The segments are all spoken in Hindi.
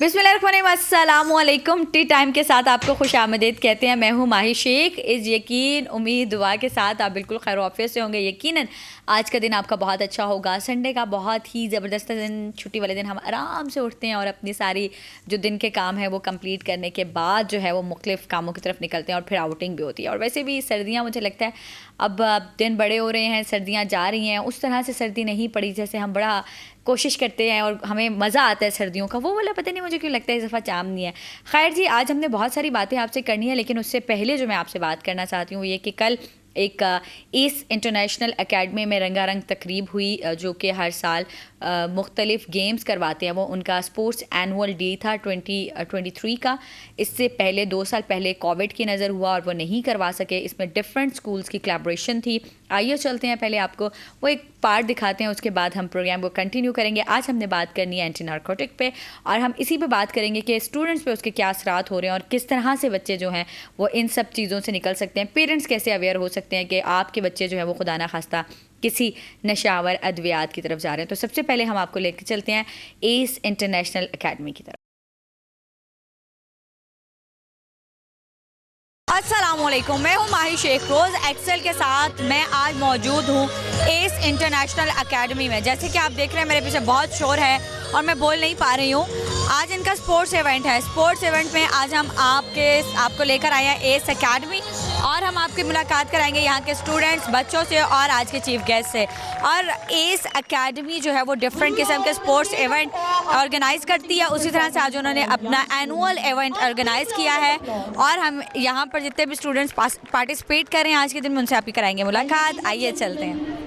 बिस्मिल्लाहिर्रहमानिर्रहीम। टी टाइम के साथ आपको खुश आमदीद कहते हैं। मैं हूँ माही शेख। इस यकीन उम्मीद दुआ के साथ आप बिल्कुल खैर ऑफिस से होंगे। यकीनन आज का दिन आपका बहुत अच्छा होगा। संडे का बहुत ही ज़बरदस्त दिन, छुट्टी वाले दिन हम आराम से उठते हैं और अपनी सारी जो दिन के काम है वो कंप्लीट करने के बाद जो है वो मुख्तलिफ़ कामों की तरफ निकलते हैं और फिर आउटिंग भी होती है। और वैसे भी सर्दियाँ मुझे लगता है अब दिन बड़े हो रहे हैं, सर्दियाँ जा रही हैं, उस तरह से सर्दी नहीं पड़ी जैसे हम बड़ा कोशिश करते हैं और हमें मज़ा आता है सर्दियों का, वो वाला पता नहीं मुझे क्यों लगता है इस दफ़ा चाम नहीं है। खैर जी, आज हमने बहुत सारी बातें आपसे करनी है, लेकिन उससे पहले जो मैं आपसे बात करना चाहती हूँ ये कि कल एक ईस इंटरनेशनल एकेडमी में रंगारंग तकरीब हुई, जो कि हर साल मुख्तलिफ गेम्स करवाते हैं। वो उनका स्पोर्ट्स एनुअल डे था 2023 का। इससे पहले 2 साल पहले कोविड की नज़र हुआ और वो नहीं करवा सके। इसमें डिफरेंट स्कूल्स की कोलैबोरेशन थी। आइए चलते हैं, पहले आपको वो एक पार्ट दिखाते हैं, उसके बाद हम प्रोग्राम को कंटिन्यू करेंगे। आज हमने बात करनी है एंटी नारकोटिक पे, और हम इसी पे बात करेंगे कि स्टूडेंट्स पे उसके क्या असरात हो रहे हैं और किस तरह से बच्चे जो हैं वो इन सब चीज़ों से निकल सकते हैं। पेरेंट्स कैसे अवेयर हो सकते हैं कि आपके बच्चे जो है वो खुदा ना खास्ता किसी नशावर अद्वियात की तरफ जा रहे हैं। तो सबसे पहले हम आपको लेकर चलते हैं ईस इंटरनेशनल एकेडमी की तरफ। अस्सलामुअलैकुम, मैं हूँ माही शेख। रोज़ एक्सेल के साथ मैं आज मौजूद हूँ ईस इंटरनेशनल एकेडमी में। जैसे कि आप देख रहे हैं मेरे पीछे बहुत शोर है और मैं बोल नहीं पा रही हूँ। आज इनका स्पोर्ट्स इवेंट है। स्पोर्ट्स इवेंट में आज हम आपको लेकर आए हैं ईस एकेडमी, और हम आपकी मुलाकात कराएंगे यहाँ के स्टूडेंट्स, बच्चों से और आज के चीफ गेस्ट से। और ईस एकेडमी जो है वो डिफरेंट किस्म के स्पोर्ट्स इवेंट ऑर्गेनाइज़ करती है। उसी तरह से आज उन्होंने अपना एनुअल इवेंट ऑर्गेनाइज़ किया है, और हम यहाँ पर जितने भी स्टूडेंट्स पार्टिसिपेट कर रहे हैं आज के दिन में उनसे आपकी कराएंगे मुलाकात। आइए चलते हैं।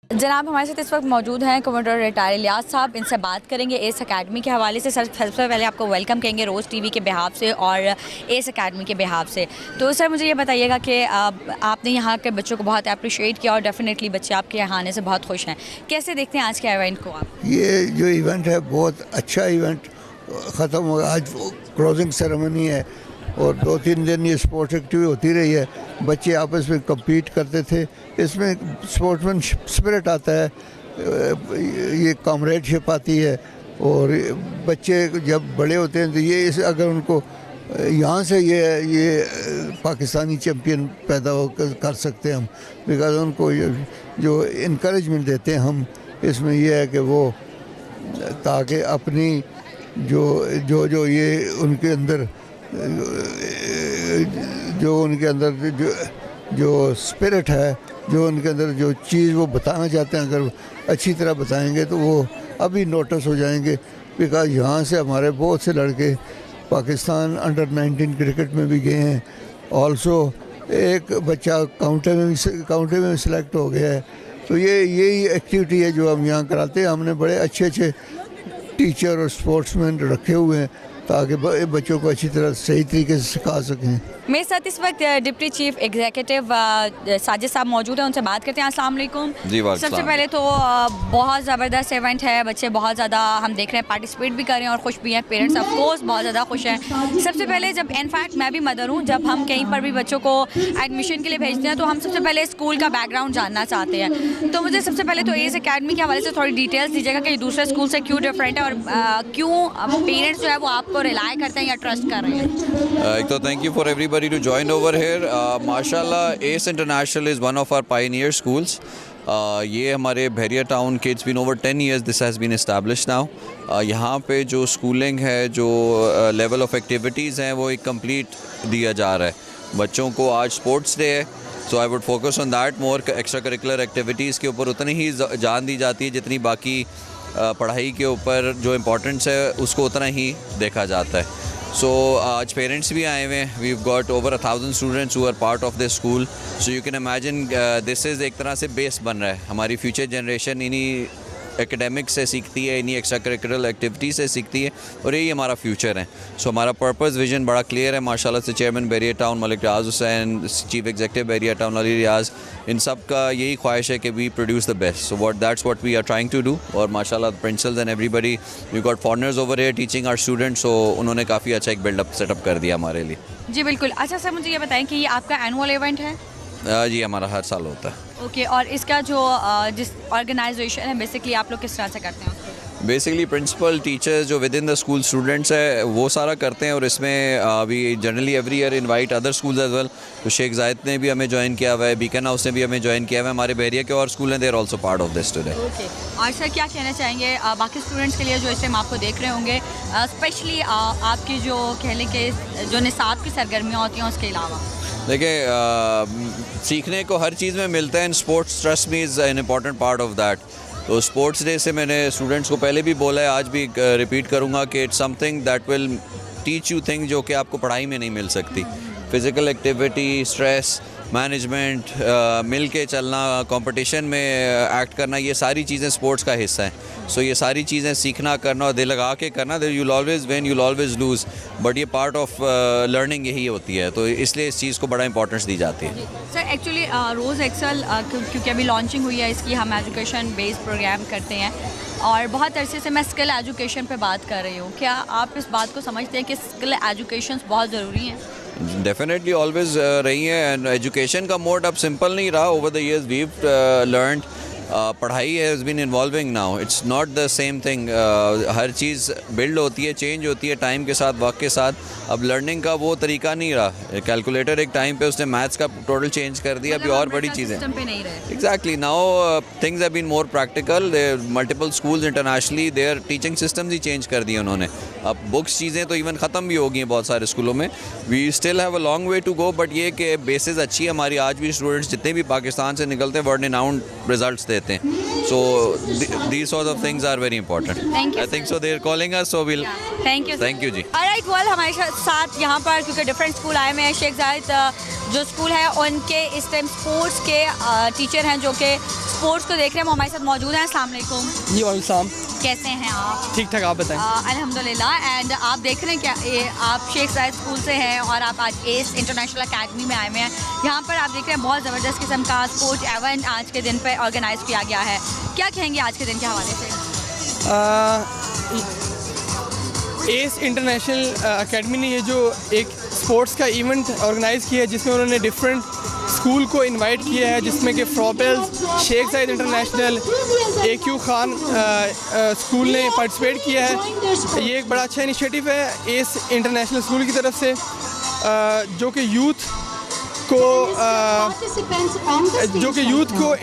जनाब हमारे साथ इस वक्त मौजूद हैं कमांडर रिटायर इलियास साहब। इनसे बात करेंगे ईस एकेडमी के हवाले से। सबसे पहले आपको वेलकम कहेंगे रोज़ टीवी के बिहाफ से और ईस एकेडमी के बिहाफ से। तो सर मुझे ये बताइएगा कि आपने यहाँ के बच्चों को बहुत अप्रिशिएट किया और डेफिनेटली बच्चे आपके यहाँ आने से बहुत खुश हैं। कैसे देखते हैं आज के इवेंट को आप? ये जो इवेंट है बहुत अच्छा इवेंट ख़त्म हो गया। आज क्लोजिंग सेरेमनी है और 2-3 दिन ये स्पोर्ट्स एक्टिविटी होती रही है। बच्चे आपस में compete करते थे। इसमें स्पोर्ट्समैन स्पिरिट आता है, ये कॉमरेडशिप आती है। और बच्चे जब बड़े होते हैं तो ये अगर उनको यहाँ से ये पाकिस्तानी चैम्पियन पैदा कर सकते हैं हम, बिकॉज उनको जो इनकरेजमेंट देते हैं हम इसमें यह है कि वो ताकि अपनी जो ये उनके अंदर जो स्पिरिट है, जो उनके अंदर जो चीज़ वो बताना चाहते हैं, अगर अच्छी तरह बताएंगे तो वो अभी नोटिस हो जाएंगे। बिकॉज यहाँ से हमारे बहुत से लड़के पाकिस्तान अंडर-19 क्रिकेट में भी गए हैं। ऑल्सो एक बच्चा काउंटी में भी सिलेक्ट हो गया है। तो यही एक्टिविटी है जो हम यहाँ कराते हैं। हमने बड़े अच्छे टीचर और स्पोर्ट्समैन रखे हुए हैं ताकि बच्चों को अच्छी तरह सही तरीके से सिखा सकें। मेरे साथ इस वक्त डिप्टी चीफ एग्जीक्यूटिव साजिद साहब मौजूद हैं, उनसे बात करते हैं। अस्सलाम वालेकुम। सबसे पहले तो बहुत ज़बरदस्त इवेंट है। बच्चे बहुत ज़्यादा हम देख रहे हैं पार्टिसिपेट भी कर रहे हैं और खुश भी हैं। पेरेंट्स ऑफ कोर्स बहुत ज़्यादा खुश हैं। सबसे पहले जब इनफैक्ट मैं भी मदर हूँ, जब हम कहीं पर भी बच्चों को एडमिशन के लिए भेजते हैं तो हम सबसे पहले स्कूल का बैकग्राउंड जानना चाहते हैं। तो मुझे सबसे पहले तो ईस एकेडमी के हवाले से थोड़ी डिटेल्स दीजिएगा कि दूसरे स्कूल से क्यों डिफरेंट है और क्यों पेरेंट्स जो है वो आपको रिलाई करते हैं या ट्रस्ट कर रहे हैं। एक तो thank you for everybody to join over here. माशाल्लाह ईस international is one of our pioneer schools. ये हमारे बहरिया टाउन के it's been over 10 years this has been established now. यहाँ पे जो स्कूलिंग है, जो लेवल ऑफ एक्टिविटीज़ हैं वो एक कंप्लीट दिया जा रहा है बच्चों को। आज स्पोर्ट्स डे है, so I would focus on that more. Extra curricular activities के ऊपर उतनी ही जान दी जाती है जितनी बाकी पढ़ाई के ऊपर जो इम्पोर्टेंस है उसको उतना ही देखा जाता है। सो आज पेरेंट्स भी आए हुए हैं। We have got over 1000 students who are part of this school. So you can imagine this is एक तरह से बेस बन रहा है। हमारी फ्यूचर जनरेशन इन्हीं एकेडमिक्स से सीखती है, इन्हीं एक्स्ट्रा करिकुलर एक्टिविटी से सीखती है, और यही हमारा फ्यूचर है। सो हमारा पर्पस विजन बड़ा क्लियर है माशाल्लाह से। Chairman Bahria town Malik Riaz Hussain, chief executive Bahria town Ali Riaz, इन सब का यही ख्वाहिश है कि we produce the best. So that's what we are trying to do. और माशाल्लाह principals and everybody, we got foreigners over here teaching our students, so उन्होंने काफ़ी अच्छा एक बिल्डअप सेटअप कर दिया हमारे लिए। जी बिल्कुल। अच्छा सर, मुझे ये बताएं कि ये आपका एनुअल इवेंट है? जी हमारा हर साल होता है। ओके, और इसका जो जिस ऑर्गेनाइजेशन है बेसिकली आप लोग किस तरह से करते हैं उसको? बेसिकली प्रिंसिपल टीचर्स जो within the school students है वो सारा करते हैं, और इसमें we generally every year invite other schools as well. तो शेख जायद ने भी हमें ज्वाइन किया हुआ है, बीकन हाउस ने भी हमें ज्वाइन किया हुआ है, हमारे बहरिया के और स्कूल हैं, they are also part of this today. Okay, और सर क्या कहना चाहेंगे बाकी स्टूडेंट्स के लिए जो इस टाइम आपको देख रहे होंगे, स्पेशली आपकी जो कहने के जो निसाब की सरगर्मियाँ होती हैं उसके अलावा? देखिए सीखने को हर चीज़ में मिलता है, and sports trust me is an important part of that. तो स्पोर्ट्स डे से मैंने स्टूडेंट्स को पहले भी बोला है, आज भी रिपीट करूँगा कि it's something that will teach you thing जो कि आपको पढ़ाई में नहीं मिल सकती। फिज़िकल एक्टिविटी, स्ट्रेस मैनेजमेंट, मिल के चलना, कंपटीशन में एक्ट करना, ये सारी चीज़ें स्पोर्ट्स का हिस्सा है। सो ये सारी चीज़ें सीखना, करना और दिल लगा के करना, you'll always win, you'll always lose, but ये पार्ट ऑफ लर्निंग यही होती है। तो इसलिए इस चीज़ को बड़ा इंपॉर्टेंस दी जाती है। सर एक्चुअली रोज़ एक्सेल क्योंकि अभी लॉन्चिंग हुई है इसकी, हम एजुकेशन बेस्ड प्रोग्राम करते हैं और बहुत अरसे से मैं स्किल एजुकेशन पे बात कर रही हूँ। क्या आप इस बात को समझते हैं कि स्किल एजुकेशन बहुत ज़रूरी हैं? डेफिनेटली ऑलवेज रही है, एंड एजुकेशन का मोड अब सिंपल नहीं रहा। Over the years we've learned, पढ़ाई has been involving now, it's not the same thing. हर चीज़ बिल्ड होती है, चेंज होती है टाइम के साथ, वक्त के साथ। अब लर्निंग का वो तरीका नहीं रहा। कैलकुलेटर एक टाइम पे उसने मैथ्स का टोटल चेंज कर दिया, अभी और बड़ी चीज़ें। Exactly, now things have been more practical. Multiple schools internationally their teaching systems ही चेंज कर दिए उन्होंने। अब बुक्स चीज़ें तो इवन ख़त्म भी हो गई हैं बहुत सारे स्कूलों में। We still have a long way to go, but ये कि बेसिस अच्छी है हमारी। आज भी स्टूडेंट्स जितने भी पाकिस्तान से निकलते हैं वर्ल्ड रिनाउंड रिजल्ट्स देते हैं। So these sort of things are very important. Thank you. I think so. They're calling us, so we'll. Thank you. Thank you ji. Alright, well हमारे साथ यहाँ पर क्योंकि डिफरेंट स्कूल आए हुए हैं, शेख जायद जो स्कूल है उनके इस टाइम स्पोर्ट्स के टीचर हैं जो कि स्पोर्ट्स को देख रहे हैं, वो हमारे साथ मौजूद हैं। अस्सलाम वालेकुम जी वालेकुम। कैसे हैं आप? ठीक ठाक, आप बताएं। अल्हम्दुलिल्लाह। एंड आप देख रहे हैं क्या आप शेख जायद स्कूल से हैं और आप आज एस इंटरनेशनल अकेडमी में आए हुए हैं। यहाँ पर आप देख रहे हैं बहुत ज़बरदस्त किस्म का स्पोर्ट्स इवेंट आज के दिन पे ऑर्गेनाइज किया गया है। क्या कहेंगे आज के दिन के हवाले से? एस इंटरनेशनल अकेडमी ने ये जो एक स्पोर्ट्स का इवेंट ऑर्गेनाइज़ किया है जिसमें उन्होंने डिफरेंट स्कूल को इनवाइट किया है, जिसमें कि फ्रॉबेल्स, शेख जायद इंटरनेशनल, AQ खान स्कूल ने पार्टिसिपेट किया है। ये एक बड़ा अच्छा इनिशिएटिव है एस इंटरनेशनल स्कूल की तरफ से, जो कि यूथ को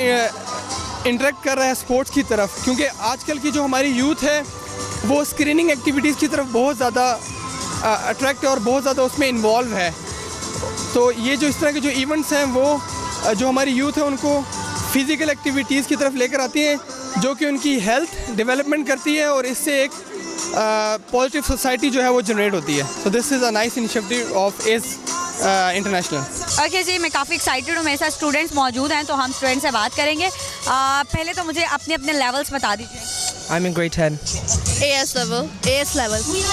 इंटरेक्ट कर रहा है स्पोर्ट्स की तरफ। क्योंकि आजकल की जो हमारी यूथ है वो स्क्रीनिंग एक्टिविटीज़ की तरफ बहुत ज़्यादा अट्रैक्ट और बहुत ज़्यादा उसमें इन्वॉल्व है। तो ये जो इस तरह के जो इवेंट्स हैं वो जो हमारी यूथ है उनको फ़िज़िकल एक्टिविटीज़ की तरफ लेकर आती हैं, जो कि उनकी हेल्थ डेवलपमेंट करती है और इससे एक पॉजिटिव सोसाइटी जो है वो जनरेट होती है। So this is a nice initiative of S international. Okay जी, मैं काफ़ी एक्साइटेड हूँ। मेरे साथ स्टूडेंट्स मौजूद हैं तो हम स्टूडेंट से बात करेंगे। पहले तो मुझे अपने अपने लेवल्स बता दीजिए। I'm in grade 10. AS level.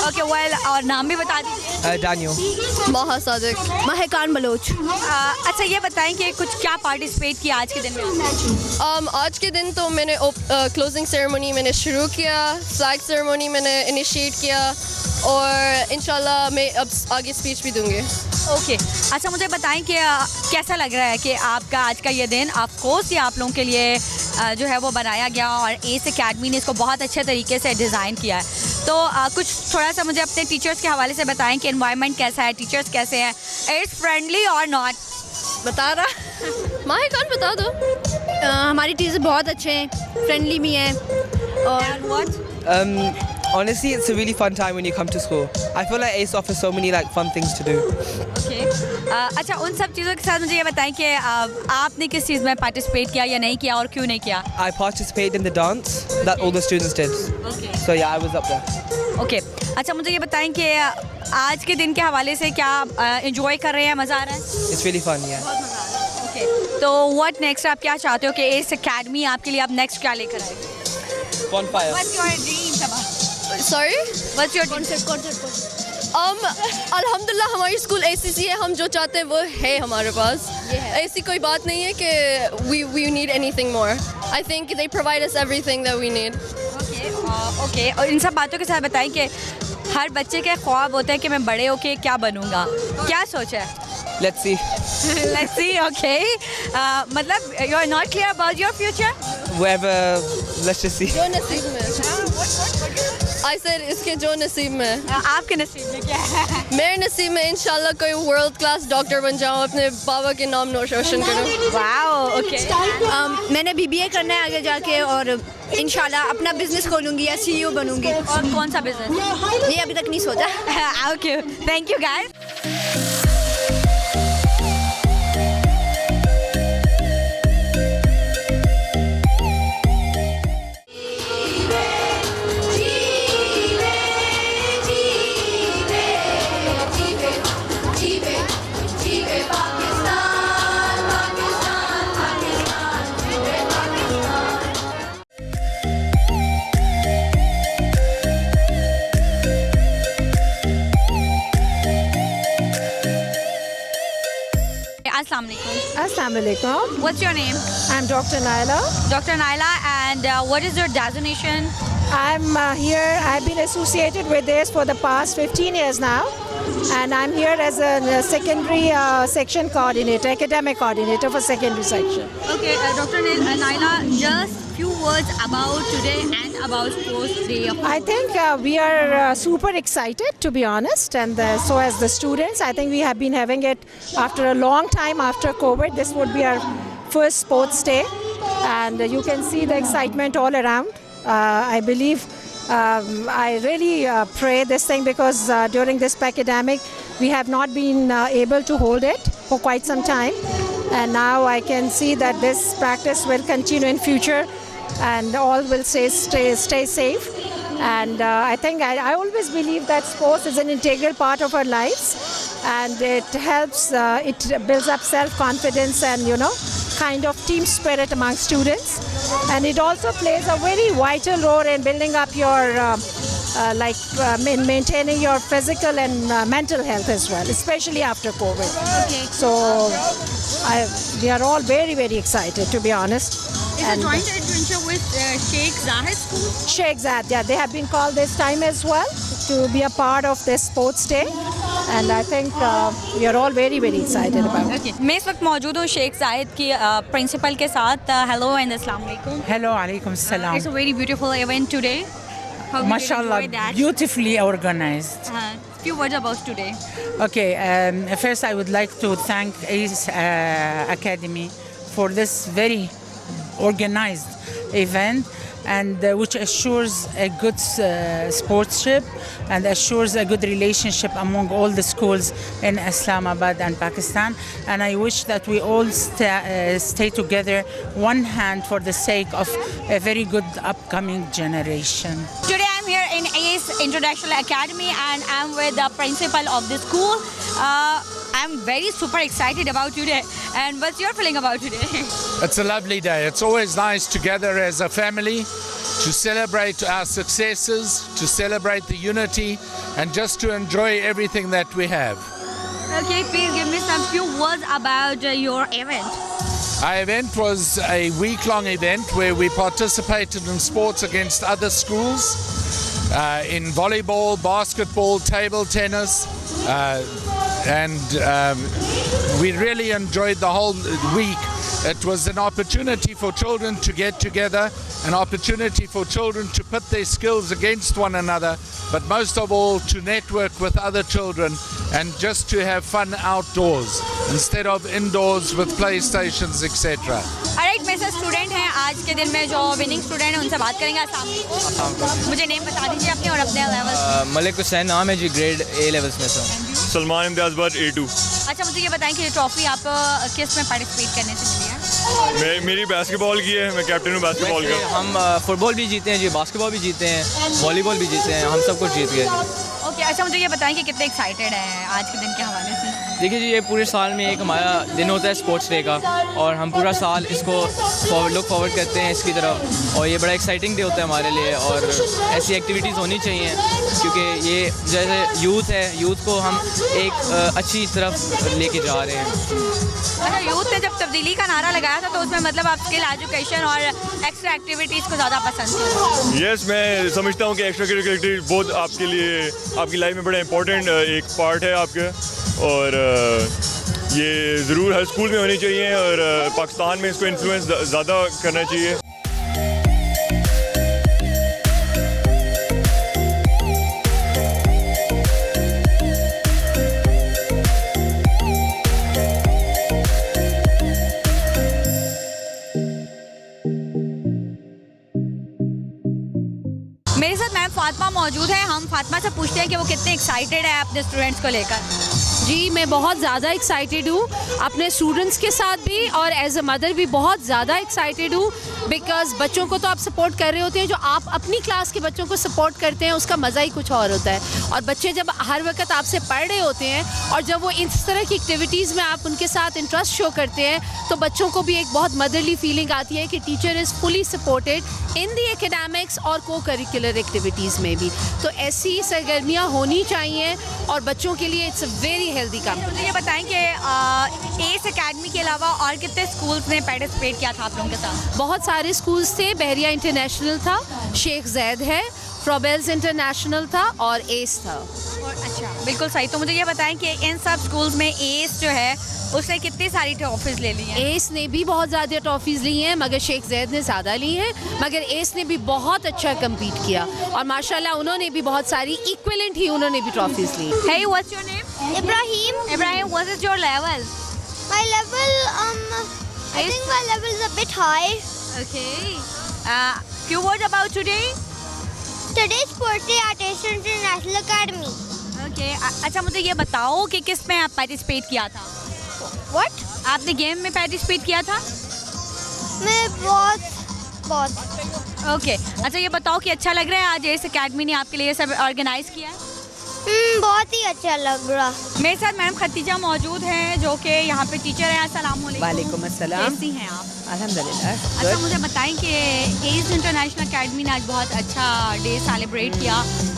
Okay, well और नाम भी बता दीजिए। Daniel. Maha Sadiq. Mahkan Baloch. अच्छा ये बताएं कि कुछ क्या पार्टिसिपेट किया आज के दिन में? आज के दिन तो मैंने क्लोजिंग सेरेमनी मैंने शुरू किया, फ्लैग सेरेमनी मैंने इनिशिएट किया और इंशाल्लाह मैं अब आगे स्पीच भी दूंगी। ओके, अच्छा मुझे बताएं कि कैसा लग रहा है कि आपका आज का ये दिन ऑफ कोर्स ये आप लोगों के लिए जो है वो बनाया गया और एस अकेडमी ने इसको बहुत अच्छे तरीके से डिज़ाइन किया है। तो कुछ थोड़ा सा मुझे अपने टीचर्स के हवाले से बताएं कि एनवायरनमेंट कैसा है, टीचर्स कैसे हैं, इट्स फ्रेंडली और नॉट? बता रहा महकान बता दो। हमारी टीचर बहुत अच्छे हैं, फ्रेंडली भी हैं और Honestly, it's a really fun time when you come to school. I feel like ACE offers so many like fun things to do. Okay, अच्छा उन सब चीज़ों के साथ मुझे ये बताएं कि आपने किस चीज़ में पार्टिसिपेट किया या नहीं किया और क्यों नहीं किया? I participated in the dance that all the students did. Okay. So yeah, I was up there. Okay, अच्छा मुझे ये बताएं कि आज के दिन के हवाले से क्या एंजॉय कर रहे हैं, मज़ा आ रहा है? It's really fun, yeah. Okay, तो व्हाट नेक्स्ट आप क्या चाहते हो कि इस अकेडमी आपके लिए आप नेक्स्ट क्या लेकर आएगी? bonfire. What's your dream, Sabah? Sorry? What's your dream? अल्हम्दुलिल्लाह हमारी स्कूल ACC है, हम जो चाहते हैं वो है हमारे पास. ऐसी कोई बात नहीं है कि we need anything more. I think they provide us everything that we need. Okay और इन सब बातों के साथ बताएं कि हर बच्चे के ख्वाब होता है कि मैं बड़े होके क्या बनूंगा, क्या सोचा है? Let's see. Let's see, okay. मतलब you are not clear about your future? Whoever, let's just see. जो नसीब में. I said इसके जो नसीब में. आपके नसीब में क्या है? मेरे नसीब में इंशाल्लाह कोई वर्ल्ड क्लास डॉक्टर बन जाऊँ, अपने बाबा के नाम रोशन करूँ. Wow, okay. मैंने BBA करना है आगे जाके और इंशाल्लाह अपना बिजनेस खोलूंगी या CEO बनूंगी. और कौन सा बिजनेस? ये अभी तक नहीं सोचा. Okay, thank you guys. Assalamu alaikum. Assalamu alaikum. What's your name? I'm Dr. Naila. Dr. Naila, and what is your designation? I'm here. I've been associated with this for the past 15 years now. And I'm here as a secondary section coordinator, academic coordinator for secondary section. Okay, Dr. Naila, just few words about today and about Sports Day. I think we are super excited, to be honest, and so as the students. I think we have been having it after a long time after COVID. This would be our first Sports Day, and you can see the excitement all around. I believe I really pray this thing because during this pandemic we have not been able to hold it for quite some time, and now I can see that this practice will continue in future and all will stay safe. And I think I always believe that sports is an integral part of our lives, and it helps, it builds up self-confidence and, you know, kind of team spirit among students. And it also plays a very vital role in building up your, maintaining your physical and mental health as well, especially after COVID. Okay. So we are all very, very excited, to be honest. It's a joint adventure with Sheikh Zayed School. Sheikh Zayed, yeah, they have been called this time as well to be a part of this sports day, and I think we are all very, very excited about it. Okay. मैं इस वक्त मौजूद हूँ शेख जाहिद की प्रिंसिपल के साथ. हेलो एंड अस्सलाम वालेकुम. Hello, alaikum salam. It's a very beautiful event today. How did you Mashallah, enjoy that? beautifully organized. Few words about today. Okay, first I would like to thank ACE Academy for this very organized event, and which assures a good sportsmanship and assures a good relationship among all the schools in Islamabad and Pakistan. And I wish that we all stay together, one hand, for the sake of a very good upcoming generation. Today I'm here in ACE International Academy and I'm with the principal of the school. I'm very super excited about today. And what's your feeling about today? It's a lovely day. It's always nice to gather as a family to celebrate our successes, to celebrate the unity, and just to enjoy everything that we have. Okay, please give me some few words about your event. Our event was a week-long event where we participated in sports against other schools, in volleyball, basketball, table tennis, and we really enjoyed the whole week. It was an opportunity for children to get together, an opportunity for children to put their skills against one another, but most of all to network with other children and just to have fun outdoors instead of indoors with PlayStations, etc. Alright, मेरे साथ स्टूडेंट हैं आज के दिन में जो विनिंग स्टूडेंट हैं उनसे बात करेंगे. अस्सलाम वालेकुम. मुझे नेम बता दीजिए अपने और अपने लेवल. मलिक हुसैन नाम है जी, ग्रेड A लेवल्स में से. सलमान इम्तियाज़ बट A2. अच्छा, मुझे ये बताएं कि ये ट्रॉफी आप किस में पार्टिसिपेट करने से मिली है? मेरी बास्केटबॉल की है, मैं कैप्टन हूँ बास्केटबॉल का. हम फुटबॉल भी जीते हैं जी, बास्केटबॉल भी जीते हैं, वॉलीबॉल भी जीते हैं, हम सब कुछ जीत गए. ओके, अच्छा मुझे ये बताएं कि कितने एक्साइटेड हैं आज के दिन के हवाले से? देखिए जी, ये पूरे साल में एक हमारा दिन होता है स्पोर्ट्स डे का, और हम पूरा साल इसको लुक फॉरवर्ड करते हैं इसकी तरफ, और ये बड़ा एक्साइटिंग डे होता है हमारे लिए। और ऐसी एक्टिविटीज़ होनी चाहिए, क्योंकि ये जैसे यूथ है, यूथ को हम एक अच्छी तरफ लेके जा रहे हैं। अच्छा, यूथ ने जब तब्दीली का नारा लगाया था तो उसमें मतलब आप स्किल एजुकेशन और एक्स्ट्रा एक्टिविटीज़ को ज़्यादा पसंद थी। यस, मैं समझता हूँ कि एक्स्ट्रा करिकुलर एक्टिविटीज बहुत आपके लिए, आपकी लाइफ में बड़ा इंपॉर्टेंट एक पार्ट है आपके, और ये ज़रूर हर स्कूल में होनी चाहिए, और पाकिस्तान में इसको इन्फ्लुएंस ज़्यादा करना चाहिए। मेरे साथ मैम फातिमा मौजूद है। हम फातिमा से पूछते हैं कि वो कितने एक्साइटेड है अपने स्टूडेंट्स को लेकर। जी, मैं बहुत ज़्यादा एक्साइटेड हूँ अपने स्टूडेंट्स के साथ भी, और एज अ मदर भी बहुत ज़्यादा एक्साइटेड हूँ, बिकॉज़ बच्चों को तो आप सपोर्ट कर रहे होते हैं, जो आप अपनी क्लास के बच्चों को सपोर्ट करते हैं उसका मज़ा ही कुछ और होता है। और बच्चे जब हर वक्त आपसे पढ़ रहे होते हैं और जब वो इस तरह की एक्टिविटीज़ में आप उनके साथ इंटरेस्ट शो करते हैं, तो बच्चों को भी एक बहुत मदरली फीलिंग आती है कि teacher is fully supported in the academics और को करिकुलर एक्टिविटीज़ में भी। तो ऐसी सरगर्मियाँ होनी चाहिए, और बच्चों के लिए इट्स अ वेरी हेल्दी काम। मुझे ये बताएं कि एस एकेडमी के अलावा और कितने स्कूल्स ने पार्टिसिपेट किया था आप लोगों के साथ? बहुत सारे स्कूल्स थे। बहरिया इंटरनेशनल था, शेख जैद है, फ्रॉबेल्स इंटरनेशनल था, और एस था। और अच्छा, बिल्कुल सही। तो मुझे ये बताएं कि इन सब स्कूल्स में एस जो है उसने कितनी सारी ट्रॉफीज़ ले ली हैं? एस ने भी बहुत ज़्यादा ट्रॉफीज़ ली हैं, मगर शेख जैद ने ज़्यादा ली हैं, मगर एस ने भी बहुत अच्छा कम्पीट किया, और माशाल्लाह उन्होंने भी बहुत सारी इक्विवेलेंट ही उन्होंने भी ट्रॉफीज़ ली। Hey, what's your name? Ibrahim. Ibrahim, what is your level? My level, I think my level is a bit high. Okay. Few words about today. Today's sports day at Asian International Academy. Okay. अच्छा, मुझे ये बताओ कि किस में आप पार्टिसिपेट किया था? What? आपने गेम में पार्टिसिपेट किया था? मैं बहुत। ओके। अच्छा, ये बताओ कि अच्छा लग रहा है आज इस एकेडमी ने आपके लिए ये सब ऑर्गेनाइज किया है? बहुत ही अच्छा लग रहा। मेरे साथ मैडम खतीजा मौजूद हैं, जो कि यहाँ पे टीचर हैं। अस्सलाम वालेकुम। वालेकुम अस्सलाम। कैसी हैं आप? अल्हम्दुलिल्लाह। अच्छा, मुझे बताएं कि एज इंटरनेशनल अकेडमी ने आज बहुत अच्छा डे सेलिब्रेट किया,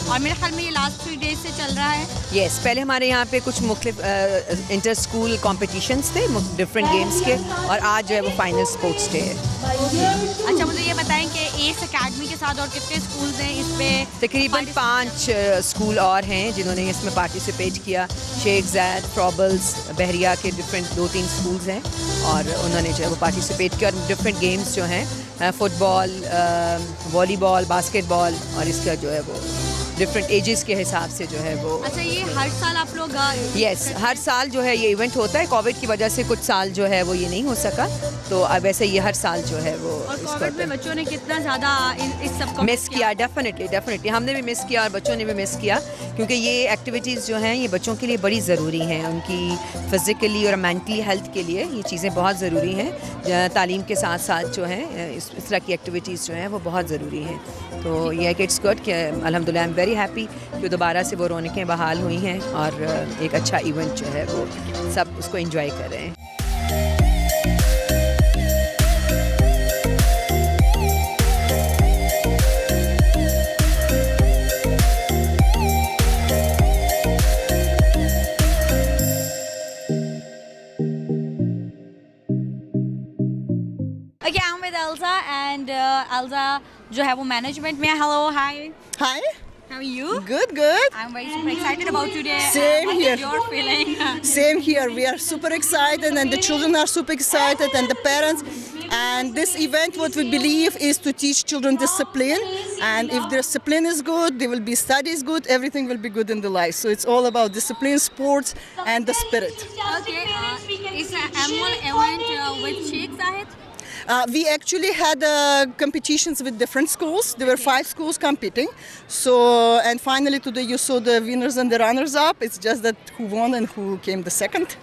और मेरे ख्याल में ये लास्ट 3 डेज से चल रहा है। यस, पहले हमारे यहाँ पे कुछ मुख्तलिफ इंटर स्कूल कॉम्पिटिशन्स थे डिफरेंट गेम्स के, और आज जो है वो फाइनल स्पोर्ट्स डे है। अच्छा, मुझे ये बताएं कि एज अकेडमी के साथ और कितने स्कूल्स हैं इस पे? तकरीबन 5 स्कूल और हैं जिन्होंने इसमें पार्टिसिपेट किया। शेख जैद, फ्रॉबल्स, बहरिया के डिफरेंट 2-3 स्कूल्स हैं, और उन्होंने जो है वो पार्टिसिपेट किया, और डिफरेंट गेम्स जो हैं फुटबॉल, वॉलीबॉल, बास्केटबॉल, और इसका जो है वो डिफरेंट एजेस के हिसाब से जो है वो। अच्छा, ये हर साल आप लोग? यस, हर साल जो है ये इवेंट होता है। कोविड की वजह से कुछ साल जो है वो ये नहीं हो सका, तो अब वैसे ये हर साल जो है वो और कोविड में बच्चों ने कितना ज़्यादा इस सब को मिस किया। डेफिनेटली हमने भी मिस किया और बच्चों ने भी मिस किया, क्योंकि ये एक्टिविटीज़ जो हैं ये बच्चों के लिए बड़ी ज़रूरी हैं। उनकी फ़िज़िकली और मेंटली हेल्थ के लिए ये चीज़ें बहुत ज़रूरी हैं। तालीम के साथ साथ जो है इस तरह की एक्टिविटीज़ जो हैं वो बहुत ज़रूरी हैं। तो ये कि इट्स गुड कि अल्हम्दुलिल्लाह आई एम वेरी हैप्पी कि दोबारा से वो रौनकें बहाल हुई हैं, और एक अच्छा इवेंट जो है वो सब उसको एंजॉय कर रहे हैं। Okay, I'm with Elsa, and Elsa जो है वो मैनेजमेंट में। Hello, hi. Hi. How are you? Good. I'm very super excited about today. Same What here. is your feeling? Same here. We are super excited, and the children are super excited, and the parents. And this event, what we believe, is to teach children discipline. And if their discipline is good, they will be studies good. Everything will be good in the life. So it's all about discipline, sports, and the spirit. Okay. It's an annual event with Sheikh Zayed. We actually had competitions with different schools. There were 5 schools competing. So, and finally today you saw the winners and the runners up. It's just that who won and who came the second.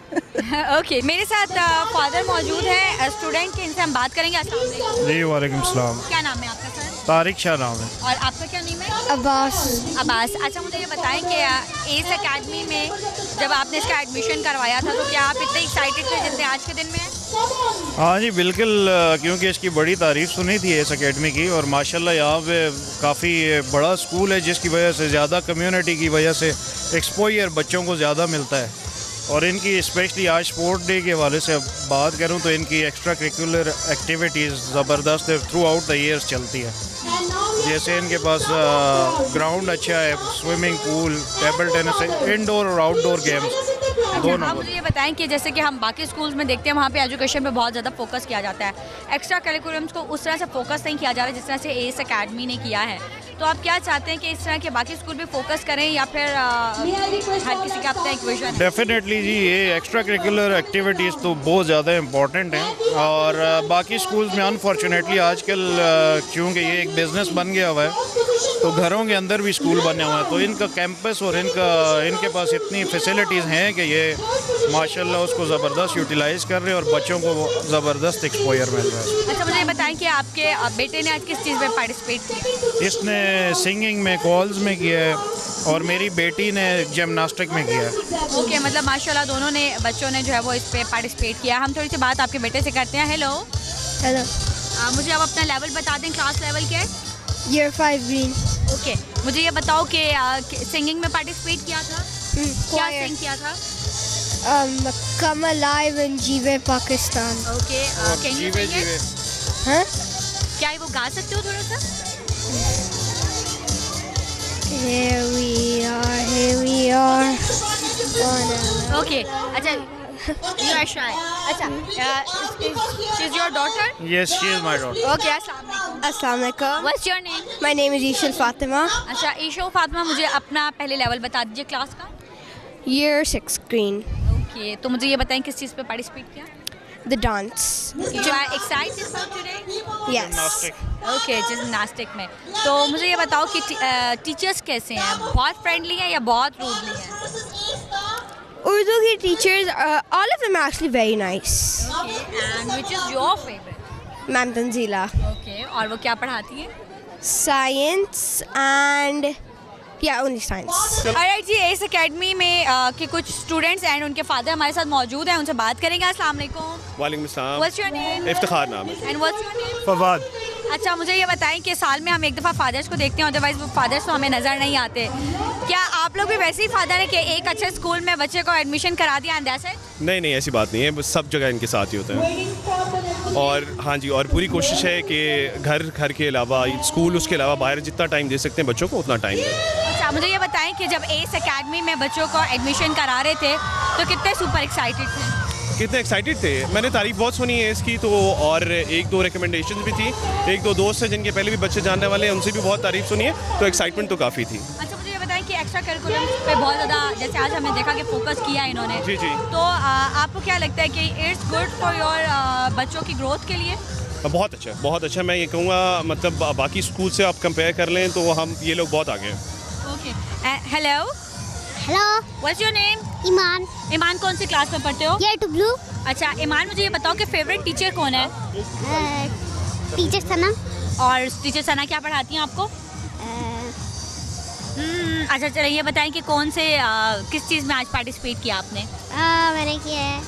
Okay, मेरे साथ फादर मौजूद है, स्टूडेंट के, इनसे हम बात करेंगे। अस्सलाम वालेकुम। जी वालेकुम सलाम। क्या नाम है आपका सर? तारिक शाह नाम है। और आपका क्या नाम है? अब्बास। अब्बास। अच्छा, मुझे ये बताएं कि एस अकेडमी में जब आपने इसका एडमिशन करवाया था तो क्या आप इतने एक्साइटेड थे जितने आज के दिन में हैं? हाँ जी बिल्कुल, क्योंकि इसकी बड़ी तारीफ़ सुनी थी इस एकेडमी की, और माशाल्लाह यहाँ पे काफ़ी बड़ा स्कूल है जिसकी वजह से ज़्यादा कम्युनिटी की वजह से एक्सपोजर बच्चों को ज़्यादा मिलता है। और इनकी स्पेशली आज स्पोर्ट डे के हवाले से बात करूँ तो इनकी एक्स्ट्रा करिकुलर एक्टिविटीज़ ज़बरदस्त थ्रू आउट द ईयर्स चलती है। जैसे इनके पास ग्राउंड अच्छा है, swimming pool, table tennis, indoor और आउटडोर गेम्स दोनों। आप मुझे ये बताएं कि जैसे कि हम बाकी स्कूल्स में देखते हैं वहाँ पे एजुकेशन पे बहुत ज़्यादा फोकस किया जाता है, एक्स्ट्रा करिकुलम्स को उस तरह से फोकस नहीं किया जा रहा जिस तरह से एस एकेडमी ने किया है। तो आप क्या चाहते हैं कि इस तरह के बाकी स्कूल भी फोकस करें या फिर हर किसी का अपना एक विजन? डेफिनेटली जी, ये एक्स्ट्रा करिकुलर एक्टिविटीज़ तो बहुत ज़्यादा इम्पॉर्टेंट हैं, और बाकी स्कूल्स में अनफॉर्चुनेटली आजकल क्योंकि ये एक बिज़नेस बन गया हुआ है तो घरों के अंदर भी स्कूल बने हुए हैं, तो इनका कैंपस और इनके पास इतनी फैसिलिटीज़ हैं कि ये माशाल्लाह उसको ज़बरदस्त यूटिलाइज़ कर रहे हैं और बच्चों को ज़बरदस्त एक्सपोजर मिल रहा है। अच्छा, मुझे ये बताएं कि आपके बेटे ने आज किस चीज़ में पार्टिसिपेट किया? इसने सिंगिंग में, कॉल्स में किया है, और मेरी बेटी ने जिमनास्टिक में किया है। ओके, मतलब माशाल्लाह दोनों ने बच्चों ने जो है वो इस पर पार्टिसिपेट किया। हम थोड़ी सी बात आपके बेटे से करते हैं। हेलो हेलो, मुझे आप अपना लेवल बता दें, क्लास लेवल क्या है? Year 5 green. ओके, मुझे ये बताओ कि सिंगिंग में पार्टिसिपेट किया था? क्या सिंग किया था? Come alive in Jive Pakistan. Okay, can you sing it? हाँ? क्या वो गा सकते हो थोड़ा सा? Here we are. ओके, अच्छा, you are shy. अच्छा, she is your daughter? Yes, she is my daughter. Okay, अस्सलाम वालेकुम. What's your name? My name is Ishal Fatima. अच्छा, ईशो फातिमा, मुझे अपना पहले लेवल बता दीजिए क्लास का. Year 6 green. ओके, तो मुझे ये बताएं किस चीज़ पे पार्टिसिपेट किया? The dance. You are excited for today? Yes. Okay, gymnastic में. तो मुझे ये बताओ कि टीचर्स कैसे हैं? बहुत फ्रेंडली हैं या बहुत रूडली हैं? Urdu ki teachers, all of them are actually very nice. Okay, and which is your favorite? Ma'am Tanzila. Okay, और वो क्या पढ़ाती है? Science and only science. Alright जी, इस एकेडमी में के कुछ स्टूडेंट्स एंड उनके फादर हमारे साथ मौजूद हैं, उनसे बात करेंगे. अस्सलाम वालेकुम. वालेकुम अस्सलाम. What's your name? इफ्तिखार नाम है. And what's your name? Fawad. अच्छा, मुझे ये बताएं कि साल में हम एक दफ़ा फादर्स को देखते हैं, अदरवाइज वो फादर्स तो हमें नज़र नहीं आते. क्या आप लोग भी वैसे ही फादर है कि एक अच्छे स्कूल में बच्चे को एडमिशन करा दिया एंड दैट्स इट? नहीं, ऐसी बात नहीं है, बस सब जगह इनके साथ ही होते हैं. और हाँ जी, और पूरी कोशिश है कि घर के अलावा, स्कूल उसके अलावा बाहर जितना टाइम दे सकते हैं बच्चों को उतना टाइम दें. अच्छा, मुझे ये बताएं कि जब एस एकेडमी में बच्चों को एडमिशन करा रहे थे तो कितने सुपर एक्साइटेड थे? कितने एक्साइटेड थे. मैंने तारीफ बहुत सुनी है इसकी, तो और एक दो रिकमेंडेशन भी थी. एक दो दोस्त हैं जिनके पहले भी बच्चे जानने वाले हैं, उनसे भी बहुत तारीफ सुनी है, तो एक्साइटमेंट तो काफ़ी थी. अच्छा, मुझे ये बताएं कि एक्स्ट्रा करिकुलम पे बहुत ज़्यादा, जैसे आज हमने देखा कि फोकस किया है इन्होंने. जी. तो आपको क्या लगता है कि इट्स गुड फॉर योर बच्चों की ग्रोथ के लिए? बहुत अच्छा. मैं ये कहूँगा, मतलब बाकी स्कूल से आप कंपेयर कर लें तो ये लोग बहुत आगे हैं. Okay, hello. Hello. What's your name? Iman. ईमान, कौन सी क्लास में पढ़ते हो? Year 2 blue. अच्छा, ईमान, मुझे ये बताओ कि फेवरेट टीचर कौन है? Teacher Sana. और टीचर सना क्या पढ़ाती हैं आपको? अच्छा, चलिए ये बताएं कि किस चीज़ में आज पार्टिसिपेट किया आपने? मैंने किया है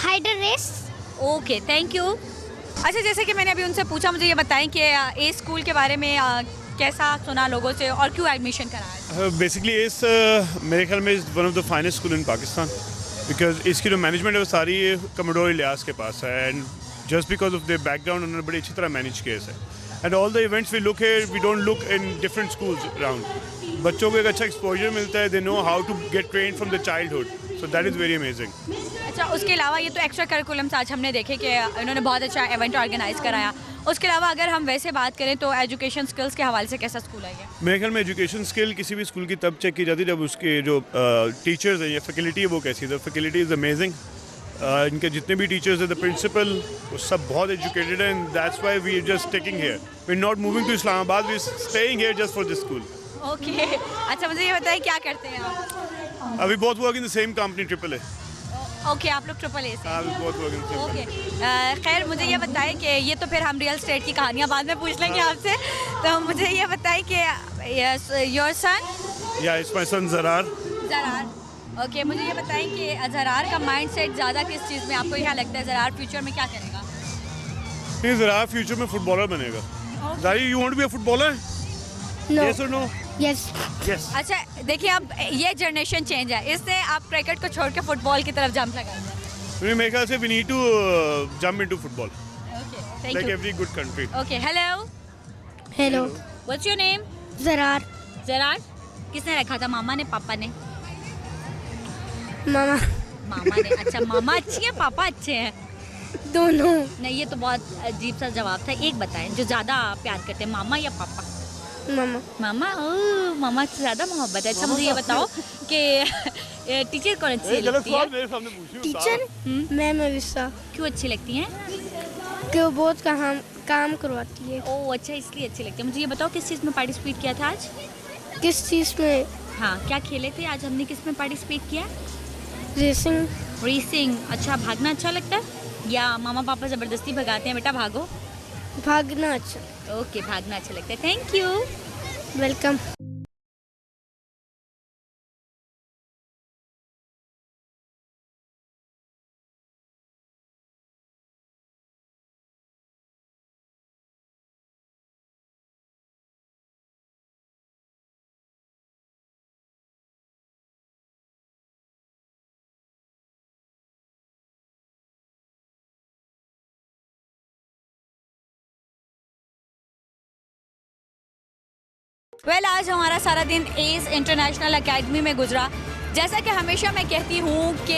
हाइडर रेस. Okay, thank you. अच्छा, जैसे कि मैंने अभी उनसे पूछा, मुझे ये बताएं कि ए स्कूल के बारे में कैसा सुना लोगों से और क्यों एडमिशन कराया? बेसिकली इस मेरे ख्याल में is one of the finest school in Pakistan, because इसकी जो मैनेजमेंट है वो सारी कमोडोर इलियास के पास है, and just because of the background उन्होंने बड़ी अच्छी तरह मैनेज किया है. And all the events we look here, we don't look in different schools around. बच्चों को एक अच्छा एक्सपोजर मिलता है, they know how to get train from the childhood, so that is very amazing. अच्छा, उसके अलावा ये तो एक्स्ट्रा करिकुलम्स आज हमने देखे कि इन्होंने बहुत अच्छा इवेंट ऑर्गेनाइज कराया. उसके अलावा अगर हम वैसे बात करें तो एजुकेशन स्किल्स के हवाले से कैसा स्कूल है ये? मेरे ख्याल में एजुकेशन स्किल किसी भी स्कूल की तब चेक की जाती है जब उसके जो टीचर्स हैं या फैकल्टी है वो कैसी है. Faculty is amazing. इनके जितने भी टीचर्स हैं, द प्रिंसिपल, वो सब बहुत एजुकेटेड हैं, and that's why we are just taking here. We are not moving to Islamabad, we are staying here just for this school. Okay. अच्छा, मुझे ये बताइए क्या करते हैं आप? अभी both work in the same company, AAA. Okay, आप लोग ट्रिपल ए से? ओके. खैर, मुझे ये बताएं कि ये तो फिर हम रियल स्टेट की कहानियाँ बाद में पूछ लेंगे आपसे. तो मुझे ये बताएं कि yes your son? Yeah, it's my son Zarar. Zarar, okay मुझे ये बताएं कि ज़रार का माइंडसेट ज़्यादा किस चीज़ में, आपको क्या लगता है ज़रार फ्यूचर में क्या करेगा? नहीं, Zarar फ्यूचर में फुटबॉलर बनेगा. Zari, you want to be a footballer? No. Yes or no? Yes. Yes. अच्छा देखिए, अब ये जनरेशन चेंज है, इससे आप क्रिकेट को छोड़ के फुटबॉल की तरफ जंप लगाएंगे. मेरे ख्याल से we need to jump into football. Thank like you. every good country. Okay, hello. Hello. What's your name? Zarar. Zarar. किसने रखा था, मामा ने पापा ने? मामा. मामा ने. अच्छा मामा अच्छी है, पापा अच्छे हैं? दोनों. नहीं, ये तो बहुत अजीब सा जवाब था. एक बताएं जो ज़्यादा प्यार करते हैं, मामा या पापा? मामा. मामा. ओह, मामा से ज़्यादा मोहब्बत है. अच्छा मुझे ये बताओ कि टीचर कौन अच्छी लगती है? टीचर मैं मविसा. क्यों अच्छी लगती हैं? कि वो बहुत काम करवाती है. ओह अच्छा, इसलिए अच्छी लगती है. मुझे ये बताओ किस चीज़ में पार्टिसिपेट किया था आज? किस चीज़ में? हाँ, क्या खेले थे आज? हमने किस में पार्टिसिपेट किया? रेसिंग. रेसिंग. अच्छा, भागना अच्छा लगता है या मामा पापा ज़बरदस्ती भगाते हैं बेटा भागो? भागना अच्छा. ओके, भागना अच्छा लगता है. Thank you. वेलकम. वेल आज हमारा सारा दिन एस इंटरनेशनल एकेडमी में गुजरा. जैसा कि हमेशा मैं कहती हूँ कि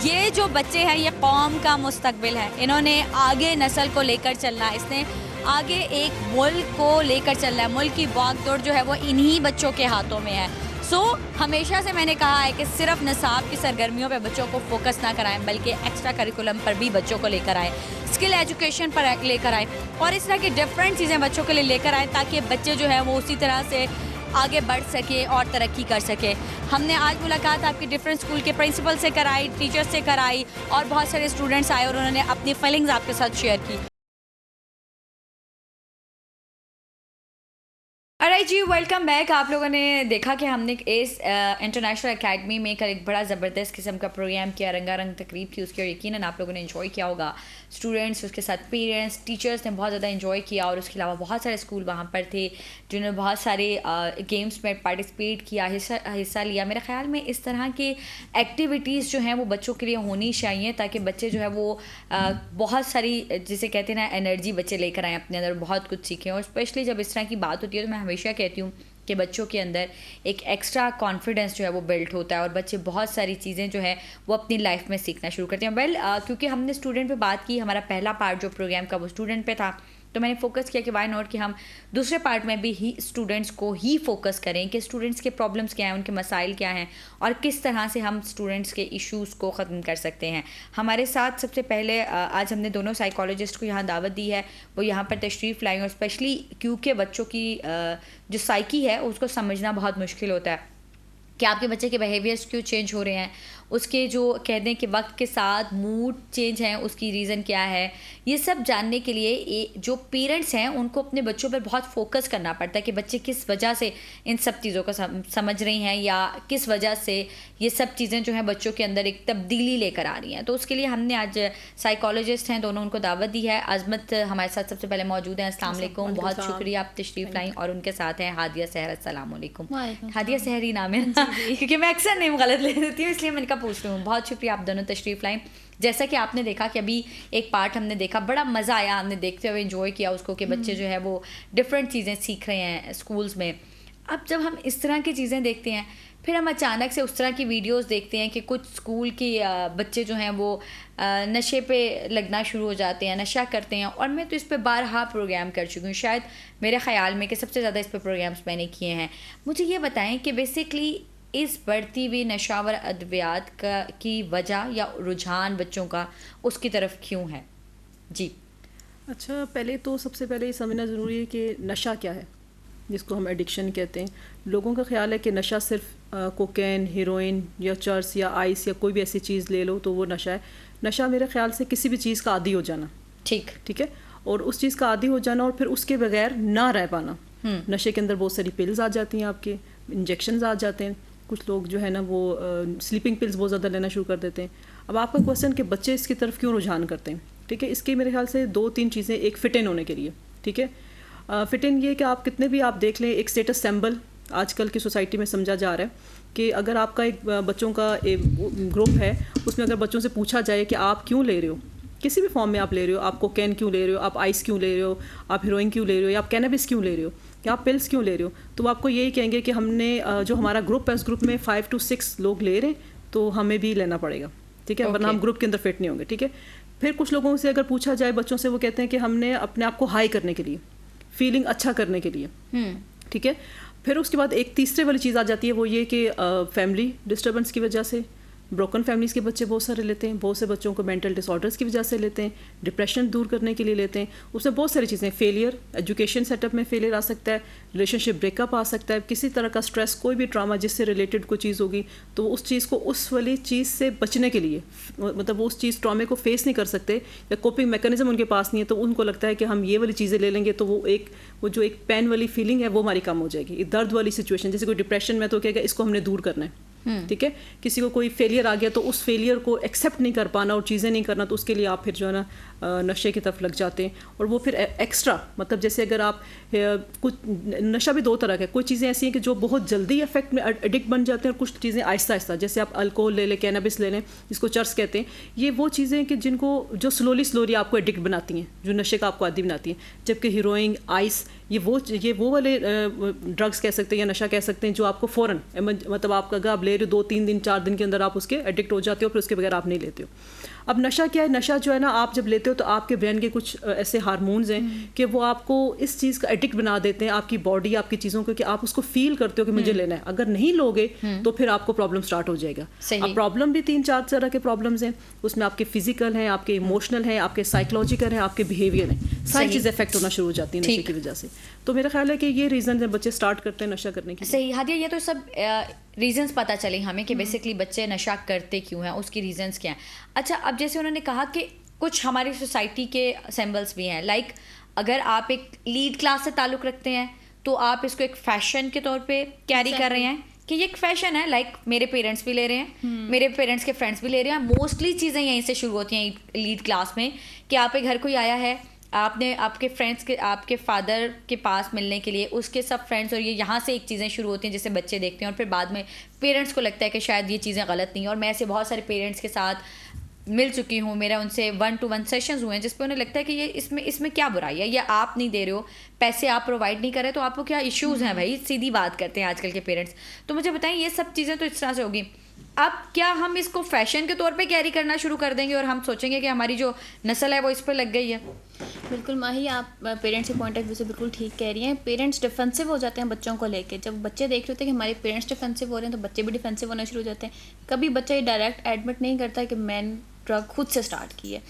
ये जो बच्चे हैं ये कौम का मुस्तकबिल है. इन्होंने आगे नस्ल को लेकर चलना है, इसने आगे एक मुल्क को लेकर चलना है. मुल्क की भागदौड़ जो है वो इन्हीं बच्चों के हाथों में है. सो हमेशा से मैंने कहा है कि सिर्फ निसाब की सरगर्मियों पे बच्चों को फोकस ना कराएं, बल्कि एक्स्ट्रा करिकुलम पर भी बच्चों को लेकर आएँ, स्किल एजुकेशन पर लेकर आएँ और इस तरह की डिफरेंट चीज़ें बच्चों के लिए लेकर आएँ ताकि बच्चे जो है वो उसी तरह से आगे बढ़ सके और तरक्की कर सके. हमने आज मुलाकात आपकी डिफरेंट स्कूल के प्रिंसिपल से कराई, टीचर्स से कराई और बहुत सारे स्टूडेंट्स आए और उन्होंने अपनी फीलिंग्स आपके साथ शेयर की. अलराइट जी, वेलकम बैक. आप लोगों ने देखा कि हमने इस इंटरनेशनल एकेडमी में कल एक बड़ा ज़बरदस्त किस्म का प्रोग्राम किया, रंगारंग तकरीब थी उसकी और यकीनन आप लोगों ने एंजॉय किया होगा. स्टूडेंट्स, उसके साथ पेरेंट्स, टीचर्स ने बहुत ज़्यादा एंजॉय किया और उसके अलावा बहुत सारे स्कूल वहाँ पर थे जिन्होंने बहुत सारे गेम्स में पार्टिसिपेट किया, हिस्सा लिया. मेरे ख्याल में इस तरह के एक्टिविटीज़ जो हैं वो बच्चों के लिए होनी चाहिए ताकि बच्चे जो है वो बहुत सारी जिसे कहते हैं ना एनर्जी बच्चे लेकर आएँ अपने अंदर, बहुत कुछ सीखें. और स्पेशली जब इस तरह की बात होती है तो मैं हमेशा कहती हूँ कि बच्चों के अंदर एक एक्स्ट्रा कॉन्फिडेंस जो है वो बिल्ड होता है और बच्चे बहुत सारी चीज़ें जो है वो अपनी लाइफ में सीखना शुरू करते हैं. वेल क्योंकि हमने स्टूडेंट पे बात की, हमारा पहला पार्ट जो प्रोग्राम का वो स्टूडेंट पे था, तो मैंने फोकस किया कि वाई नॉट कि हम दूसरे पार्ट में भी स्टूडेंट्स को ही फोकस करें कि स्टूडेंट्स के प्रॉब्लम्स क्या हैं, उनके मसाइल क्या हैं और किस तरह से हम स्टूडेंट्स के इश्यूज़ को ख़त्म कर सकते हैं. हमारे साथ सबसे पहले आज हमने दोनों साइकोलॉजिस्ट को यहाँ दावत दी है, वो यहाँ पर तशरीफ़ लाएँ और स्पेशली क्योंकि बच्चों की जो साइकी है उसको समझना बहुत मुश्किल होता है कि आपके बच्चे के बिहेवियर्स क्यों चेंज हो रहे हैं, उसके जो कह दें कि वक्त के साथ मूड चेंज हैं उसकी रीज़न क्या है. ये सब जानने के लिए जो पेरेंट्स हैं उनको अपने बच्चों पर बहुत फोकस करना पड़ता है कि बच्चे किस वजह से इन सब चीज़ों को समझ रही हैं या किस वजह से ये सब चीज़ें जो हैं बच्चों के अंदर एक तब्दीली लेकर आ रही हैं. तो उसके लिए हमने आज साइकोलॉजिस्ट हैं दोनों, उनको दावत दी है. अजमत हमारे साथ सबसे पहले मौजूद हैं. अस्सलाम वालेकुम, बहुत शुक्रिया आप तशरीफ़ लाई. और उनके साथ हैं हादिया सहर. अस्सलाम वालेकुम. हादिया सहर ही नाम है क्योंकि मैं अक्सर नेम गलत ले देती हूँ इसलिए मैंने कहा पूछ लूँ. बहुत शुक्रिया आप दोनों तशरीफ़ लाएँ. जैसा कि आपने देखा कि अभी एक पार्ट हमने देखा, बड़ा मज़ा आया, हमने देखते हुए एंजॉय किया उसको कि बच्चे जो है वो डिफरेंट चीज़ें सीख रहे हैं स्कूल्स में. अब जब हम इस तरह की चीज़ें देखते हैं फिर हम अचानक से उस तरह की वीडियोस देखते हैं कि कुछ स्कूल के बच्चे जो हैं वो नशे पे लगना शुरू हो जाते हैं, नशा करते हैं. और मैं तो इस पे बारहा प्रोग्राम कर चुकी हूँ, शायद मेरे ख़्याल में कि सबसे ज़्यादा इस पे प्रोग्राम्स मैंने किए हैं. मुझे ये बताएं कि बेसिकली इस बढ़ती हुई नशावर अद्वियात की वजह या रुझान बच्चों का उसकी तरफ क्यों है? जी अच्छा, पहले तो सबसे पहले ये समझना ज़रूरी है कि नशा क्या है, जिसको हम एडिक्शन कहते हैं. लोगों का ख्याल है कि नशा सिर्फ कोकेन, हीरोइन या चर्स या आइस या कोई भी ऐसी चीज़ ले लो तो वो नशा है. नशा मेरे ख्याल से किसी भी चीज़ का आदी हो जाना. ठीक है, और उस चीज़ का आदी हो जाना और फिर उसके बगैर ना रह पाना. नशे के अंदर बहुत सारी पिल्स आ जाती हैं, आपके इंजेक्शंस आ जाते हैं, कुछ लोग जो है ना वो स्लीपिंग पिल्स बहुत ज़्यादा लेना शुरू कर देते हैं। अब आपका क्वेश्चन कि बच्चे इसकी तरफ क्यों रुझान करते हैं, ठीक है, इसके मेरे ख्याल से 2-3 चीज़ें, एक फिट इन होने के लिए, ठीक है, फिट इन ये कि आप कितने भी आप देख लें, एक स्टेटस सिंबल आजकल की सोसाइटी में समझा जा रहा है कि अगर आपका एक बच्चों का एक ग्रुप है, उसमें अगर बच्चों से पूछा जाए कि आप क्यों ले रहे हो, किसी भी फॉर्म में आप ले रहे हो, आप कोकेन क्यों ले रहे हो, आप आइस क्यों ले रहे हो, आप हीरोइन क्यों ले रहे हो, या आप कैनबिस क्यों ले रहे हो, या आप पिल्स क्यों ले रहे हो, तो वो आपको यही कहेंगे कि हमने जो हमारा ग्रुप है उस ग्रुप में 5 to 6 लोग ले रहे हैं, तो हमें भी लेना पड़ेगा, ठीक है, वरना हम ग्रुप के अंदर फिट नहीं होंगे, ठीक है। फिर कुछ लोगों से अगर पूछा जाए बच्चों से, वो कहते हैं कि हमने अपने आप को हाई करने के लिए, फीलिंग अच्छा करने के लिए, ठीक है। फिर उसके बाद एक तीसरे वाली चीज़ आ जाती है, वो ये कि फैमिली डिस्टर्बेंस की वजह से, ब्रोकन फैमिलीज़ के बच्चे बहुत सारे लेते हैं, बहुत से बच्चों को मेंटल डिसऑर्डर्स की वजह से लेते हैं, डिप्रेशन दूर करने के लिए लेते हैं, उसमें बहुत सारी चीज़ें, फेलियर, एजुकेशन सेटअप में फेलियर आ सकता है, रिलेशनशिप ब्रेकअप आ सकता है, किसी तरह का स्ट्रेस, कोई भी ट्रामा जिससे रिलेटेड कोई चीज़ होगी, तो उस चीज़ को, उस वाली चीज़ से बचने के लिए, मतलब वो उस चीज़ ट्रामे को फेस नहीं कर सकते या कोपिंग मैकेनिज्म उनके पास नहीं है, तो उनको लगता है कि हम ये वाली चीज़ें ले लेंगे तो वो जो एक पेन वाली फीलिंग है वो हमारी कम हो जाएगी। दर्द वाली सिचुएशन, जैसे कोई डिप्रेशन में तो क्या इसको हमने दूर करना है, ठीक है, किसी को कोई फेलियर आ गया तो उस फेलियर को एक्सेप्ट नहीं कर पाना और चीज़ें नहीं करना, तो उसके लिए आप फिर जो है ना नशे की तरफ लग जाते हैं। और वो फिर एक्स्ट्रा, मतलब जैसे अगर आप कुछ, नशा भी 2 तरह का है, कुछ चीज़ें ऐसी हैं कि जो बहुत जल्दी इफेक्ट में एडिक्ट बन जाते हैं, और कुछ चीज़ें आहिस्ता आहिस्ता, जैसे आप अल्कोहल ले लें, कैनबिस ले लें, जिसको चर्स कहते हैं, ये वो चीज़ें कि जिनको जो स्लोली आपको एडिक्ट बनाती हैं, जो नशे का आपको आदी बनाती हैं, जबकि हीरोइन, आइस, ये वो वाले ड्रग्स कह सकते हैं या नशा कह सकते हैं जो आपको फ़ौरन, मतलब आप अगर आप ले रहे हो 2-3 दिन 4 दिन के अंदर आप उसके एडिक्ट हो जाते हो, फिर उसके बगैर आप नहीं लेते हो। अब नशा क्या है, नशा जो है ना, आप जब लेते हो तो आपके ब्रेन के कुछ ऐसे हार्मोन्स हैं कि वो आपको इस चीज़ का एडिक्ट बना देते हैं, आपकी बॉडी, आपकी चीज़ों को, कि आप उसको फील करते हो कि मुझे लेना है। अगर नहीं लोगे तो फिर आपको प्रॉब्लम स्टार्ट हो जाएगा। अब प्रॉब्लम भी 3-4 तरह के प्रॉब्लम्स हैं, उसमें आपके फिजिकल हैं, आपके इमोशनल हैं, आपके साइकोलॉजिकल हैं, आपके बिहेवियर हैं, सारी चीज़ें इफेक्ट होना शुरू हो जाती हैं नशे की वजह से। तो मेरा ख्याल है कि ये रीज़न है बच्चे स्टार्ट करते हैं नशा करने की। सही हादिया, ये तो सब रीजंस पता चले हमें कि बेसिकली बच्चे नशा करते क्यों हैं, उसकी रीजंस क्या हैं। अच्छा, अब जैसे उन्होंने कहा कि कुछ हमारी सोसाइटी के सिंबल्स भी हैं, लाइक अगर आप एक लीड क्लास से ताल्लुक़ रखते हैं तो आप इसको एक फैशन के तौर पे कैरी कर रहे हैं कि ये एक फैशन है, लाइक मेरे पेरेंट्स भी ले रहे हैं, मेरे पेरेंट्स के फ्रेंड्स भी ले रहे हैं। मोस्टली चीज़ें यहीं से शुरू होती हैं लीड क्लास में, कि आप एक घर कोई आया है, आपने आपके फ्रेंड्स के, आपके फादर के पास मिलने के लिए उसके सब फ्रेंड्स, और ये यहाँ से एक चीज़ें शुरू होती हैं जिससे बच्चे देखते हैं, और फिर बाद में पेरेंट्स को लगता है कि शायद ये चीज़ें गलत नहीं हैं। और मैं ऐसे बहुत सारे पेरेंट्स के साथ मिल चुकी हूँ, मेरा उनसे 1-to-1 सेशंस हुए हैं जिस पे उन्हें लगता है कि ये इसमें क्या बुराई है, या आप नहीं दे रहे हो पैसे, आप प्रोवाइड नहीं कर रहे, तो आपको क्या इश्यूज़ हैं भाई, सीधी बात करते हैं आजकल के पेरेंट्स। तो मुझे बताएं, ये सब चीज़ें तो इस तरह से होगी, अब क्या हम इसको फैशन के तौर पे कैरी करना शुरू कर देंगे और हम सोचेंगे कि हमारी जो नस्ल है वो इस पर लग गई है? बिल्कुल माही, आप पेरेंट्स के पॉइंट ऑफ व्यू से बिल्कुल ठीक कह रही हैं। पेरेंट्स डिफेंसिव हो जाते हैं बच्चों को लेके। जब बच्चे देख रहे होते हैं कि हमारे पेरेंट्स डिफेंसिव हो रहे हैं तो बच्चे भी डिफेंसिव होना शुरू हो जाते हैं। कभी बच्चा ये डायरेक्ट एडमिट नहीं करता कि मैंने ड्रग खुद से स्टार्ट की है।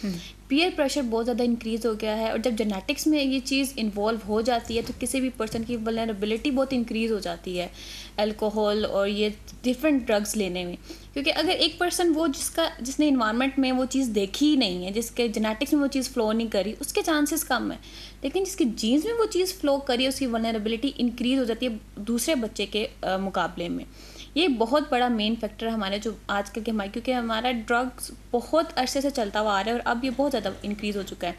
पीयर प्रेशर बहुत ज़्यादा इंक्रीज़ हो गया है, और जब जेनेटिक्स में ये चीज़ इन्वॉल्व हो जाती है तो किसी भी पर्सन की वल्नरेबिलिटी बहुत इंक्रीज़ हो जाती है अल्कोहल और ये डिफरेंट ड्रग्स लेने में। क्योंकि अगर एक पर्सन वो जिसने इन्वायरमेंट में वो चीज़ देखी ही नहीं है, जिसके जेनेटिक्स में वो चीज़ फ्लो नहीं करी, उसके चांसेस कम है। लेकिन जिसके जीन्स में वो चीज़ फ्लो करी, उसकी वल्नरेबिलिटी इंक्रीज़ हो जाती है दूसरे बच्चे के मुकाबले में। ये बहुत बड़ा मेन फैक्टर है हमारे जो आजकल के हमारे, क्योंकि हमारा ड्रग्स बहुत अरसे से चलता हुआ आ रहा है और अब ये बहुत ज़्यादा इंक्रीज़ हो चुका है।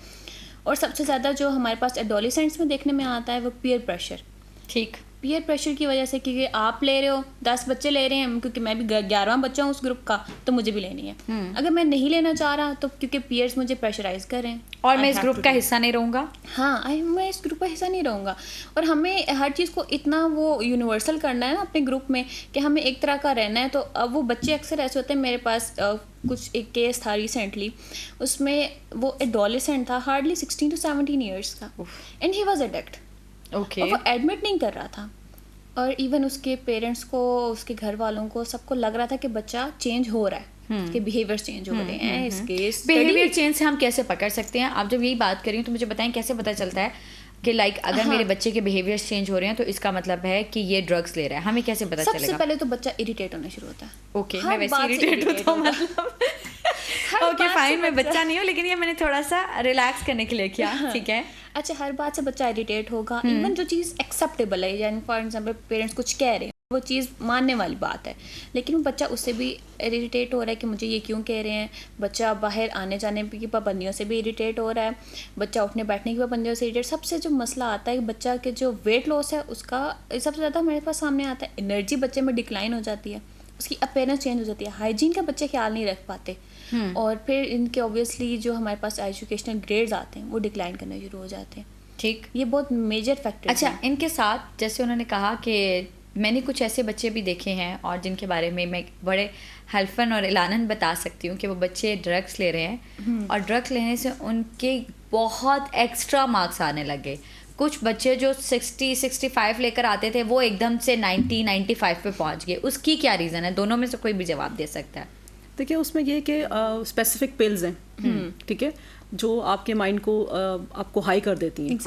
और सबसे ज़्यादा जो हमारे पास एडोलेसेंट्स में देखने में आता है वो पीयर प्रेशर। ठीक, पीयर प्रेशर की वजह से, क्योंकि आप ले रहे हो, 10 बच्चे ले रहे हैं, क्योंकि मैं भी 11वां बच्चा हूँ उस ग्रुप का, तो मुझे भी लेनी है। अगर मैं नहीं लेना चाह रहा तो क्योंकि पीयर्स मुझे प्रेशराइज कर रहे हैं और मैं इस ग्रुप का हिस्सा नहीं रहूँगा। हाँ, मैं इस ग्रुप का हिस्सा नहीं रहूँगा। और हमें हर चीज़ को इतना वो यूनिवर्सल करना है ना अपने ग्रुप में कि हमें एक तरह का रहना है। तो अब वो बच्चे अक्सर ऐसे होते हैं, मेरे पास कुछ एक केस था रिसेंटली, उसमें वो एडोलेसेंट था, हार्डली 16 to 17 ईयर्स का, and he was addict. Okay, वो एडमिट नहीं कर रहा था, और इवन उसके पेरेंट्स को, उसके घर वालों को, सबको लग रहा था कि बच्चा चेंज हो रहा है, कि बिहेवियर चेंज हो रहे हैं। इसके बिहेवियर चेंज से हम कैसे पकड़ सकते हैं? आप जब यही बात कर रही हो तो मुझे बताएं कैसे पता चलता है कि लाइक अगर मेरे बच्चे के बिहेवियर चेंज हो रहे हैं तो इसका मतलब है कि ये ड्रग्स ले रहा है, हमें कैसे पता चलेगा? सबसे पहले तो बच्चा इरिटेट होना शुरू होता है। ओके, मैं वैसे इरिटेट होता हूँ मतलब हर ओके बात से फाइन, मैं बच्चा नहीं हूँ, लेकिन ये मैंने थोड़ा सा रिलैक्स करने के लिए किया, ठीक है। अच्छा, हर बात से बच्चा इरिटेट होगा, इवन जो चीज़ एक्सेप्टेबल है, यानी फॉर एग्जांपल पेरेंट्स कुछ कह रहे हैं, वो चीज़ मानने वाली बात है, लेकिन वो बच्चा उससे भी इरिटेट हो रहा है कि मुझे ये क्यों कह रहे हैं। बच्चा बाहर आने जाने की पाबंदियों से भी इरिटेट हो रहा है, बच्चा उठने बैठने की पाबंदियों से इरिटेट। सबसे जो मसला आता है कि बच्चा के जो वेट लॉस है उसका सबसे ज़्यादा मेरे पास सामने आता है। एनर्जी बच्चे में डिक्लाइन हो जाती है, उसकी अपीयरेंस चेंज हो जाती है, हाइजीन का बच्चे ख्याल नहीं रख पाते, और फिर इनके ऑब्वियसली जो हमारे पास एजुकेशनल ग्रेड्स आते हैं वो डिक्लाइन करने शुरू हो जाते हैं। ठीक, ये बहुत मेजर फैक्टर। अच्छा, इनके साथ जैसे उन्होंने कहा कि मैंने कुछ ऐसे बच्चे भी देखे हैं और जिनके बारे में मैं बड़े हल्फन और एलानन बता सकती हूँ कि वो बच्चे ड्रग्स ले रहे हैं और ड्रग्स लेने से उनके बहुत एक्स्ट्रा मार्क्स आने लगे। कुछ बच्चे जो 60-65 लेकर आते थे वो एकदम से 90-95 पे पहुँच गए। उसकी क्या रीज़न है? दोनों में से कोई भी जवाब दे सकता है। देखिए, उसमें ये कि स्पेसिफिक पिल्स हैं, ठीक है, जो आपके माइंड को आपको हाई कर देती हैं,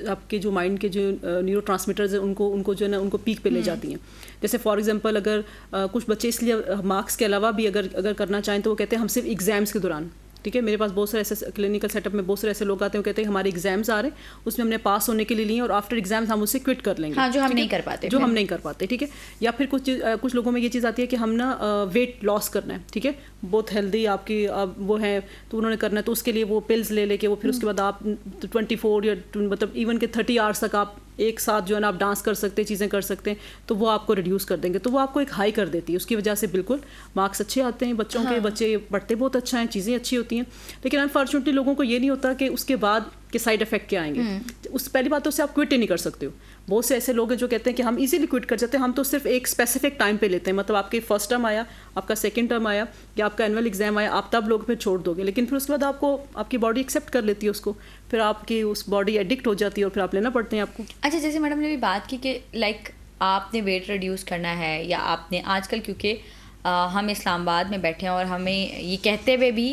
आपके जो माइंड के जो न्यूरोट्रांसमीटर्स हैं उनको जो है ना उनको पीक पे ले जाती हैं। जैसे फॉर एग्जांपल अगर कुछ बच्चे इसलिए मार्क्स के अलावा भी अगर करना चाहें तो वो कहते हैं हम सिर्फ एग्जाम्स के दौरान, ठीक है, मेरे पास बहुत सारे ऐसे क्लिनिकल सेटअप में बहुत सारे ऐसे लोग आते हैं, वो कहते हैं हमारे एग्जाम्स आ रहे हैं, उसमें हमने पास होने के लिए लिए और आफ्टर एग्जाम्स हम उससे क्विट कर लेंगे। हाँ, जो हम नहीं कर पाते, ठीक है। या फिर कुछ लोगों में ये चीज़ आती है कि हम ना वेट लॉस करना है, ठीक है, बहुत हेल्दी आपकी वो है तो उन्होंने करना है, तो उसके लिए वो पिल्स ले लेके वो फिर उसके बाद आप 24 या मतलब इवन के 30 आवर्स तक आप एक साथ जो है ना आप डांस कर सकते हैं, चीज़ें कर सकते हैं, तो वो आपको रिड्यूस कर देंगे, तो वो आपको एक हाई कर देती है। उसकी वजह से बिल्कुल मार्क्स अच्छे आते हैं बच्चों के, बच्चे पढ़ते बहुत अच्छा हैं, चीज़ें अच्छी होती हैं, लेकिन अनफॉर्चुनेटली लोगों को ये नहीं होता कि उसके बाद के साइड इफेक्ट क्या आएंगे। उस पहली बात तो उससे आप क्विट ही नहीं कर सकते हो। बहुत से ऐसे लोग हैं जो कहते हैं कि हम इजीली क्विट कर जाते हैं, हम तो सिर्फ एक स्पेसिफिक टाइम पे लेते हैं, मतलब आपके फर्स्ट टर्म आया, आपका सेकंड टर्म आया या आपका एनुअल एग्जाम आया, आप तब लोग फिर छोड़ दोगे, लेकिन फिर उसके बाद आपको आपकी बॉडी एक्सेप्ट कर लेती है उसको, फिर आपकी उस बॉडी एडिक्ट हो जाती है और फिर आप लेना पड़ते हैं आपको। अच्छा, जैसे मैडम ने भी बात की कि लाइक आपने वेट रिड्यूस करना है या आपने आजकल, क्योंकि हम इस्लामाबाद में बैठे हैं और हमें ये कहते हुए भी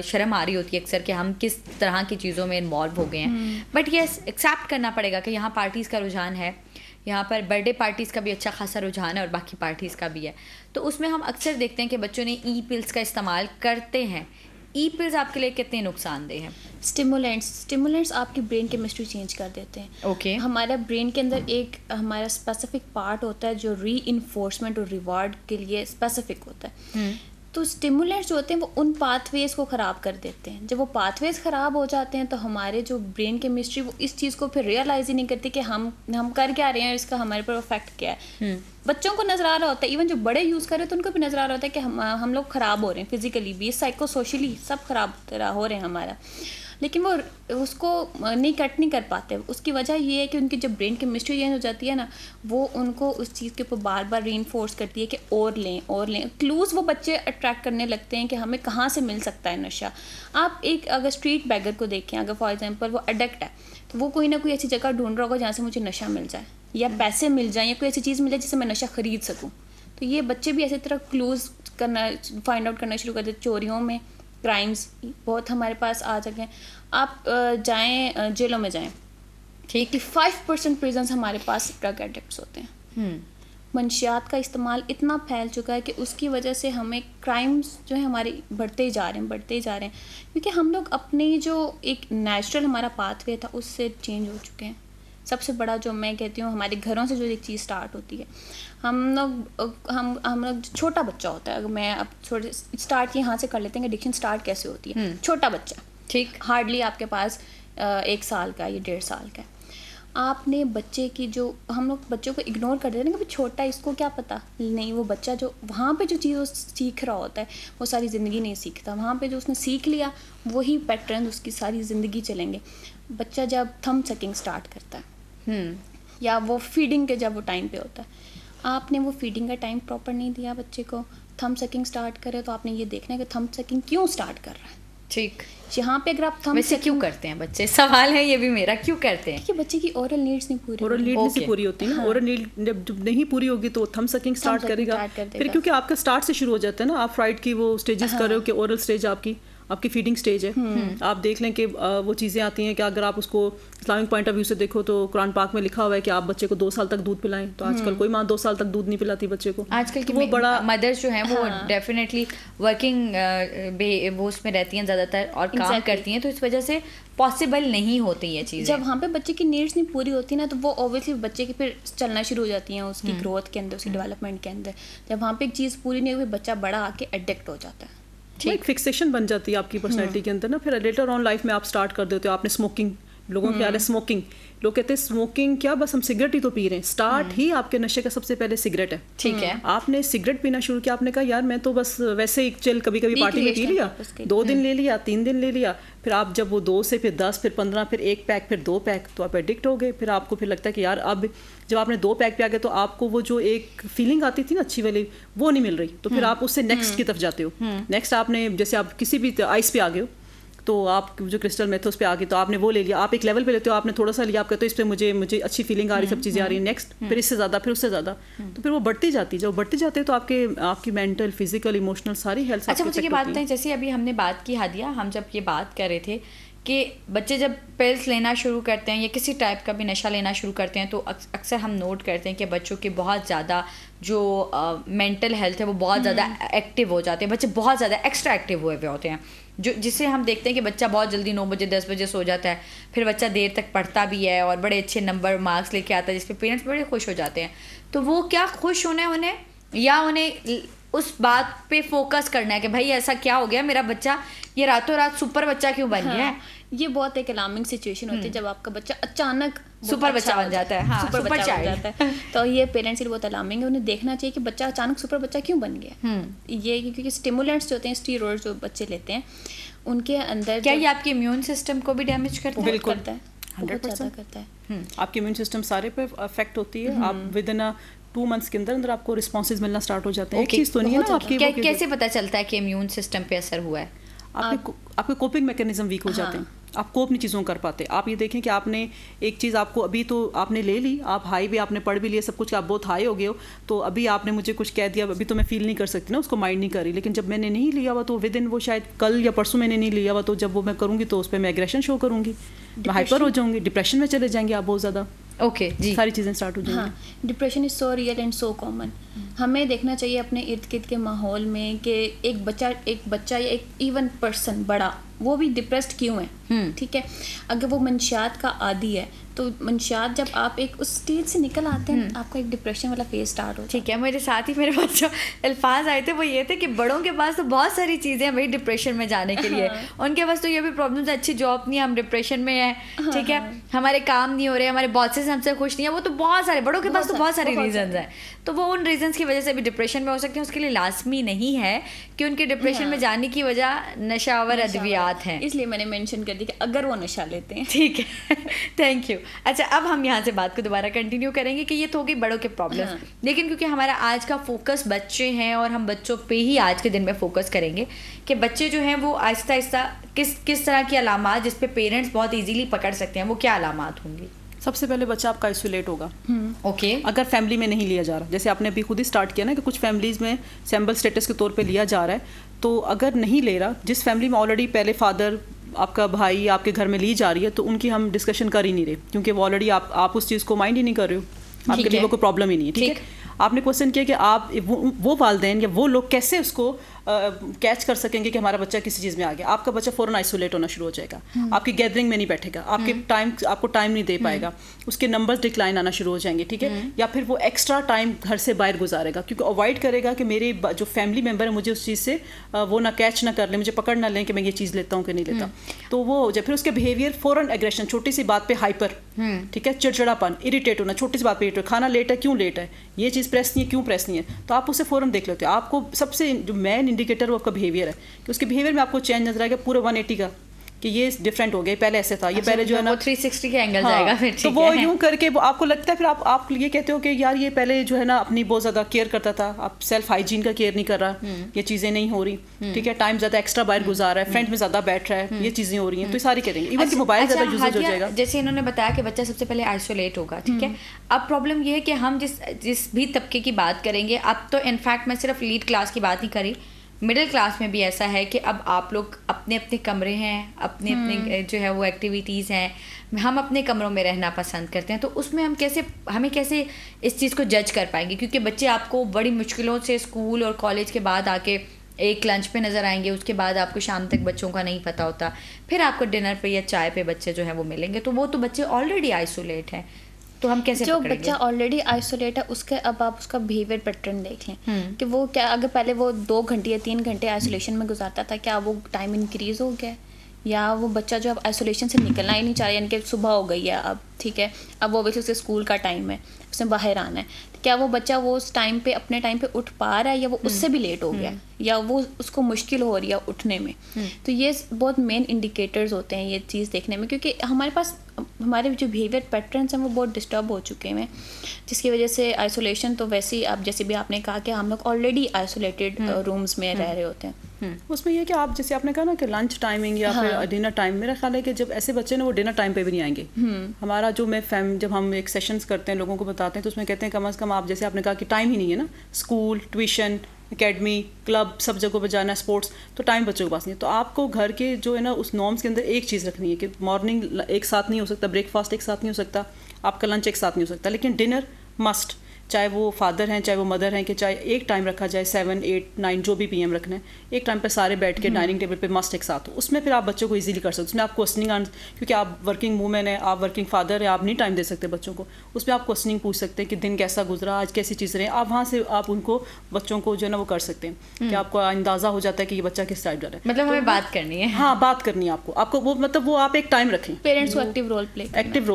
शर्म आ रही होती है अक्सर कि हम किस तरह की चीज़ों में इन्वॉल्व हो गए हैं, बट ये एक्सेप्ट करना पड़ेगा कि यहाँ पार्टीज़ का रुझान है, यहाँ पर बर्थडे पार्टीज़ का भी अच्छा खासा रुझान है और बाकी पार्टीज़ का भी है। तो उसमें हम अक्सर देखते हैं कि बच्चों ने ई पिल्स का इस्तेमाल करते हैं। ई पिल्स आपके लिए कितने नुकसानदेह हैं? स्टिमुलेंट्स आपकी ब्रेन केमिस्ट्री चेंज कर देते हैं। ओके, हमारा ब्रेन के अंदर एक हमारा स्पेसिफिक पार्ट होता है जो री-इन्फोर्समेंट और रिवार्ड के लिए स्पेसिफिक होता है। तो स्टिमुलेंट्स जो होते हैं वो उन पाथवेज को ख़राब कर देते हैं। जब वो पाथवेज ख़राब हो जाते हैं तो हमारे जो ब्रेन केमिस्ट्री वो इस चीज़ को फिर रियलाइज़ ही नहीं करती कि हम कर क्या रहे हैं, इसका हमारे पर इफेक्ट क्या है। बच्चों को नज़र आ रहा होता है, इवन जो बड़े यूज़ कर रहे हैं तो उनको भी नज़र आ रहा होता है कि हम लोग ख़राब हो रहे हैं, फिजिकली भी, साइको सोशली सब ख़राब हो रहे हैं हमारा, लेकिन वो उसको नहीं कर पाते। उसकी वजह ये है कि उनकी जब ब्रेन केमिस्ट्री चेंज हो जाती है ना, वो उनको उस चीज़ के ऊपर बार बार रीइंफोर्स करती है कि और लें क्लूज़ वो बच्चे अट्रैक्ट करने लगते हैं कि हमें कहाँ से मिल सकता है नशा। आप एक अगर स्ट्रीट बैगर को देखें, अगर फॉर एग्जांपल वो एडिक्ट है तो वो कोई ना कोई ऐसी जगह ढूंढ रहा होगा जहाँ से मुझे नशा मिल जाए या पैसे मिल जाए या कोई ऐसी चीज़ मिल जाए जिससे मैं नशा ख़रीद सकूँ। तो ये बच्चे भी ऐसी तरह क्लूज़ करना फाइंड आउट करना शुरू कर देते। चोरियों में क्राइम्स बहुत हमारे पास आ चुके हैं। आप जाएं जेलों में जाएं, 85% प्रिजन्स हमारे पास ड्रग एडिक्ट्स होते हैं। मंशियात का इस्तेमाल इतना फैल चुका है कि उसकी वजह से हमें क्राइम्स जो है हमारे बढ़ते ही जा रहे हैं क्योंकि हम लोग अपनी जो एक नेचुरल हमारा पाथवे था उससे चेंज हो चुके हैं। सबसे बड़ा जो मैं कहती हूँ हमारे घरों से जो एक चीज़ स्टार्ट होती है, हम लोग छोटा बच्चा होता है, अगर मैं अब थोड़े स्टार्ट यहाँ से कर लेते हैं, एडिक्शन स्टार्ट कैसे होती है। छोटा बच्चा, ठीक, हार्डली आपके पास 1 साल का या 1.5 साल का है, आपने बच्चे की जो हम लोग बच्चों को इग्नोर कर देते हैं कि छोटा इसको क्या पता, नहीं, वो बच्चा जो वहाँ पे जो चीज़ वो सीख रहा होता है वो सारी ज़िंदगी नहीं सीखता। वहाँ पे जो उसने सीख लिया वही पैटर्न उसकी सारी ज़िंदगी चलेंगे। बच्चा जब थंब सकिंग स्टार्ट करता है या वो फीडिंग के जब वो टाइम पे होता है, आपने वो फीडिंग का टाइम प्रॉपर नहीं दिया बच्चे को, थंब सकिंग स्टार्ट करे तो आपने ये देखना है कि थंब सकिंग क्यों स्टार्ट कर रहा है। ठीक, यहाँ पे अगर आप वैसे क्यों करते हैं बच्चे, सवाल है ये भी मेरा, क्यों करते हैं? कि बच्चे की ओरल नीड्स नहीं पूरी, ओरल नीड से पूरी होती है ना। ओरल नीड जब नहीं पूरी होगी तो थंब सकिंग स्टार्ट करेगा फिर, क्योंकि आपका स्टार्ट से शुरू हो जाता है ना। आप फ्राइड की वो स्टेजेस कर रहे हो कि ओरल स्टेज आपकी, आपकी फीडिंग स्टेज है। आप देख लें कि वो चीज़ें आती हैं कि अगर आप उसको इस्लामिक पॉइंट ऑफ व्यू से देखो तो कुरान पाक में लिखा हुआ है कि आप बच्चे को 2 साल तक दूध पिलाएं, तो आजकल कोई माँ 2 साल तक दूध नहीं पिलाती बच्चे को। आजकल की वो बड़ा मदर्स जो हैं वो डेफिनेटली वर्किंग वो उसमें रहती हैं ज़्यादातर और काम करती हैं, तो इस वजह से पॉसिबल नहीं होती ये चीज़ें। जब वहाँ पे बच्चे की नीड्स नहीं पूरी होती ना, तो वो ऑब्वियसली बच्चे की फिर चलना शुरू हो जाती हैं उसकी ग्रोथ के अंदर, उसकी डेवलपमेंट के अंदर। जब वहाँ पे एक चीज़ पूरी नहीं हुई, बच्चा बड़ा आके एडिक्ट हो जाता है। एक फिक्सेशन बन जाती है आपकी पर्सनैलिटी के अंदर ना, फिर लेटर ऑन लाइफ में आप स्टार्ट कर देते हो। आपने स्मोकिंग, लोगों का ख्याल है स्मोकिंग, लोग कहते हैं स्मोकिंग क्या, बस हम सिगरेट ही तो पी रहे हैं। स्टार्ट ही आपके नशे का सबसे पहले सिगरेट है। ठीक है, आपने सिगरेट पीना शुरू किया, आपने कहा यार मैं तो बस वैसे ही चल कभी कभी पार्टी में पी लिया, 2 दिन ले लिया, 3 दिन ले लिया, फिर आप जब वो 2 से फिर 10 फिर 15 फिर 1 पैक फिर 2 पैक, तो आप एडिक्ट हो गए। फिर आपको फिर लगता है कि यार अब जब आपने 2 पैक पे आ गए तो आपको वो जो एक फीलिंग आती थी ना अच्छी वाली, वो नहीं मिल रही, तो फिर आप उससे नेक्स्ट की तरफ जाते हो। नेक्स्ट आपने जैसे आप किसी भी आइस पे आ गए हो, तो आप जो क्रिस्टल मेथोस पे आ गई तो आपने वो ले लिया, आप एक लेवल पे लेते हो, आपने थोड़ा सा लिया, आप कहते हो इस पे मुझे अच्छी फीलिंग आ रही, सब चीज़ें आ रही, नेक्स्ट फिर इससे ज़्यादा, फिर उससे ज़्यादा, तो फिर वो बढ़ती जाती है। जब बढ़ती जाती है तो आपकी मेंटल, फिजिकल, इमोशनल सारी हेल्थ। अच्छा, मुझे ये बात बताएं, जैसे अभी हमने बात की हादिया, हम जब ये बात कर रहे थे कि बच्चे जब पिल्स लेना शुरू करते हैं या किसी टाइप का भी नशा लेना शुरू करते हैं, तो अक्सर हम नोट करते हैं कि बच्चों की बहुत ज़्यादा जो मेंटल हेल्थ है वो बहुत ज़्यादा एक्टिव हो जाते हैं, बच्चे बहुत ज़्यादा एक्स्ट्रा एक्टिव हुए होते हैं, जो जिसे हम देखते हैं कि बच्चा बहुत जल्दी 9 बजे 10 बजे सो जाता है, फिर बच्चा देर तक पढ़ता भी है और बड़े अच्छे नंबर मार्क्स लेके आता है, जिस पे पेरेंट्स बड़े खुश हो जाते हैं। तो वो क्या खुश होना है उन्हें, या उन्हें उस बात पे फोकस करना है कि भाई ऐसा क्या हो गया, मेरा बच्चा ये रातों रात सुपर बच्चा क्यों बन गया है। ये बहुत एक अलार्मिंग सिचुएशन होती है जब आपका बच्चा अचानक सुपर बच्चा बन जाता है। हाँ, सुपर बच्चा बन जाता है, तो ये पेरेंट्स के लिए बहुत अलार्मिंग है। उन्हें देखना चाहिए कि बच्चा अचानक सुपर बच्चा क्यों बन गया। ये क्योंकि स्टिमुलेंट्स जो होते हैं, स्टीरॉइड्स जो बच्चे लेते हैं, उनके अंदर क्या ये आपके इम्यून सिस्टम को भी डैमेज करता है? बिल्कुल करता है, 100% करता है। आपकी इम्यून सिस्टम सारे पे अफेक्ट होती है। आप विद इन 2 मंथ्स के अंदर आपको रिस्पॉन्सेज मिलना स्टार्ट हो जाते हैं। एक चीज़ तो नहीं है ना आपकी, कैसे पता चलता है कि इम्यून सिस्टम पे असर हुआ है? आपके कोपिंग मैकेनिज्म वीक हो जाते हैं, आप कोप नहीं चीज़ों कर पाते। आप ये देखें कि आपने एक चीज़ आपको अभी तो आपने ले ली, आप हाई भी आपने पढ़ भी लिया, सब कुछ आप बहुत हाई हो गए हो, तो अभी आपने मुझे कुछ कह दिया, अभी तो मैं फील नहीं कर सकती ना, उसको माइंड नहीं कर रही। लेकिन जब मैंने नहीं लिया हुआ तो विद इन वो शायद कल या परसों मैंने नहीं लिया हुआ, तो जब वो मैं करूँगी तो उस पर मैं एग्रेशन शो करूँगी, मैं हाइपर हो जाऊँगी, डिप्रेशन में चले जाएंगे आप बहुत ज़्यादा। ओके जी, सारी चीज़ें स्टार्ट हो जाएंगी। हाँ, depression is so real and so common. हमें देखना चाहिए अपने इर्द गिर्द के माहौल में कि एक बच्चा या एक इवन पर्सन बड़ा, वो भी डिप्रेस्ड क्यों है। ठीक है, अगर वो मंशियात का आदी है तो मंशियात जब आप एक उस स्टेज से निकल आते हैं, आपका एक डिप्रेशन वाला फेज स्टार्ट हो। ठीक है, मेरे साथ ही मेरे पास जो अल्फाज आए थे वो ये थे कि बड़ों के पास तो बहुत सारी चीज़ें हैं भाई डिप्रेशन में जाने के लिए। उनके पास तो ये भी प्रॉब्लम्स है, अच्छी जॉब नहीं है, हम डिप्रेशन में हैं, ठीक है, हमारे काम नहीं हो रहे, हमारे बॉसेस हमसे खुश नहीं है, वो तो बहुत सारे बड़ों के पास तो बहुत सारे रीजंस हैं। तो वो उन रीजंस की वजह से भी डिप्रेशन में हो सकते हैं, उसके लिए लाजमी नहीं है कि उनके डिप्रेशन में जाने की वजह नशावर अद्वियात हैं। इसलिए मैंने मेंशन कर दी कि अगर वो नशा लेते हैं। ठीक है, थैंक यू। अच्छा, अब हम यहाँ से बात को दोबारा कंटिन्यू करेंगे कि ये तो हो गई बड़ों के प्रॉब्लम, लेकिन क्योंकि हमारा आज का फोकस बच्चे हैं और हम बच्चों पे ही आज के दिन में फोकस करेंगे कि बच्चे जो हैं वो आहिस्ता आहिस्ता किस तरह की अलामात जिस पे पेरेंट्स बहुत इजीली पकड़ सकते हैं, वो क्या अलामात होंगी? सबसे पहले बच्चा आपका आइसोलेट होगा। ओके, अगर फैमिली में नहीं लिया जा रहा, जैसे आपने अभी खुद ही स्टार्ट किया ना कि कुछ फैमिलीज़ में सैम्बल स्टेटस के तौर पे लिया जा रहा है, तो अगर नहीं ले रहा, जिस फैमिली में ऑलरेडी पहले फादर, आपका भाई आपके घर में ली जा रही है, तो उनकी हम डिस्कशन कर ही नहीं रहे, क्योंकि वो ऑलरेडी आप उस चीज़ को माइंड ही नहीं कर रहे हो, आपके लिए वो कोई प्रॉब्लम ही नहीं है। ठीक है, आपने क्वेश्चन किया कि आप वो वालिदैन या वो लोग कैसे उसको कैच कर सकेंगे कि हमारा बच्चा किसी चीज़ में आ गया। आपका बच्चा फ़ौरन आइसोलेट होना शुरू हो जाएगा, आपकी गैदरिंग में नहीं बैठेगा, आपको टाइम नहीं दे पाएगा, उसके नंबर्स डिक्लाइन आना शुरू हो जाएंगे। ठीक है, या फिर वो एक्स्ट्रा टाइम घर से बाहर गुजारेगा, क्योंकि अवॉइड करेगा कि मेरे जो फैमिली मेम्बर है मुझे उस चीज़ से वो ना कैच ना कर ले, मुझे पकड़ ना लें कि मैं ये चीज़ लेता हूँ कि नहीं लेता। तो वो हो जाए, फिर उसके बिहेवियर फ़ौरन एग्रेशन, छोटी सी बात पर हाइपर, ठीक है, चिड़चिड़ापन, इरिटेट होना, छोटी सी बात पर इरिटेट, खाना लेट है क्यों लेट है, ये चीज़ प्रेस नहीं है क्यों प्रेस नहीं है, तो आप उसे फ़ौरन देख लेते हो। आपको सबसे जो मेन इंडिकेटर वो आपका बिहेवियर है, कि उसके बिहेवियर में आपको चेंज नजर आएगा पूरे 180 का, कि ये डिफरेंट हो गया, पहले ऐसे था, ये पहले जो है ना 360 के एंगल जाएगा फिर। तो वो यूं करके वो आपको लगता है, फिर आप ये कहते हो कि यार ये पहले जो है ना अपनी बहुत ज़्यादा केयर करता था, अब सेल्फ हाइजीन का केयर नहीं कर रहा, ये चीज़ें नहीं हो रही, ठीक है, टाइम ज़्यादा एक्स्ट्रा बाहर गुजार रहा है, फ्रेंड में ज़्यादा बैठ रहा है, ये चीज़ें हो रही हैं, तो ये सारी करेंगे। इवन कि मोबाइल ज़्यादा यूज हो जाएगा, जैसे इन्होंने बताया कि बच्चा सबसे पहले आइसोलेट होगा। ठीक है, अब प्रॉब्लम ये है कि हम जिस भी तबके की बात करेंगे, अब तो इनफैक्ट मैं सिर्फ लीड क्लास की बात नहीं करी, मिडिल क्लास में भी ऐसा है कि अब आप लोग अपने अपने कमरे हैं, अपने अपने जो है वो एक्टिविटीज़ हैं, हम अपने कमरों में रहना पसंद करते हैं, तो उसमें हमें कैसे इस चीज़ को जज कर पाएंगे? क्योंकि बच्चे आपको बड़ी मुश्किलों से स्कूल और कॉलेज के बाद आके एक लंच पे नज़र आएंगे, उसके बाद आपको शाम तक बच्चों का नहीं पता होता, फिर आपको डिनर पे या चाय पे बच्चे जो हैं वो मिलेंगे, तो वो तो बच्चे ऑलरेडी आइसोलेट हैं, तो हम कैसे जो पकड़ेंगे? बच्चा ऑलरेडी आइसोलेट है उसके अब आप उसका बिहेवियर पैटर्न देख लें कि वो क्या, अगर पहले वो 2 घंटे या 3 घंटे आइसोलेशन में गुजारता था, क्या वो टाइम इंक्रीज़ हो गया है? या वो बच्चा जो अब आइसोलेशन से निकलना ही नहीं चाह रहा, यानी कि सुबह हो गई है अब, ठीक है, अब वो वैसे उसके स्कूल का टाइम है, उसने बाहर आना है, क्या वो बच्चा वो उस टाइम पे अपने टाइम पे उठ पा रहा है, या वो उससे भी लेट हो गया, या वो उसको मुश्किल हो रही है उठने में? तो ये बहुत मेन इंडिकेटर्स होते हैं ये चीज़ देखने में, क्योंकि हमारे पास हमारे जो बिहेवियर पैटर्न्स हैं वो बहुत डिस्टर्ब हो चुके हैं, जिसकी वजह से आइसोलेशन तो वैसे ही, आप जैसे भी आपने कहा कि हम लोग ऑलरेडी आइसोलेटेड रूम्स में रह रहे होते हैं। उसमें ये कि आप जैसे आपने कहा ना कि लंच टाइमिंग या फिर डिनर टाइम, मेरा ख्याल है कि जब ऐसे बच्चे ना वो डिनर टाइम पे भी नहीं आएंगे। हमारा जो जब हम एक सेशंस करते हैं लोगों को बताते हैं, तो उसमें कहते हैं कम से कम आप, जैसे आपने कहा कि टाइम ही नहीं है ना, स्कूल, ट्यूशन, एकेडमी, क्लब, सब जगहों पर जाना, स्पोर्ट्स, तो टाइम बच्चों के पास नहीं है। तो आपको घर के जो है ना उस नॉर्म्स के अंदर एक चीज़ रखनी है कि मॉर्निंग एक साथ नहीं हो सकता, ब्रेकफास्ट एक साथ नहीं हो सकता, आपका लंच एक साथ नहीं हो सकता, लेकिन डिनर मस्ट, चाहे वो फादर हैं चाहे वो मदर हैं, कि चाहे एक टाइम रखा जाए 7, 8, 9 जो भी PM रखना है, एक टाइम पे सारे बैठ के डाइनिंग टेबल पे मस्ट एक साथ हो। उसमें फिर आप बच्चों को इजीली कर सकते हो। उसमें आप क्वेश्चनिंग, क्योंकि आप वर्किंग वूमेन है, आप वर्किंग फादर है, आप नहीं टाइम दे सकते बच्चों को, उसमें आप क्वेश्चनिंग पूछ सकते हैं कि दिन कैसा गुजरा, आज कैसी चीज़ रहे, आप वहाँ से आप उनको बच्चों को जो है ना वो कर सकते हैं कि आपको अंदाज़ा हो जाता है कि ये बच्चा किस टाइप जा रहा है। मतलब हमें बात करनी है। हाँ, बात करनी है आपको वो मतलब वो आप एक टाइम रखें, पेरेंट्स को एक्टिव रोल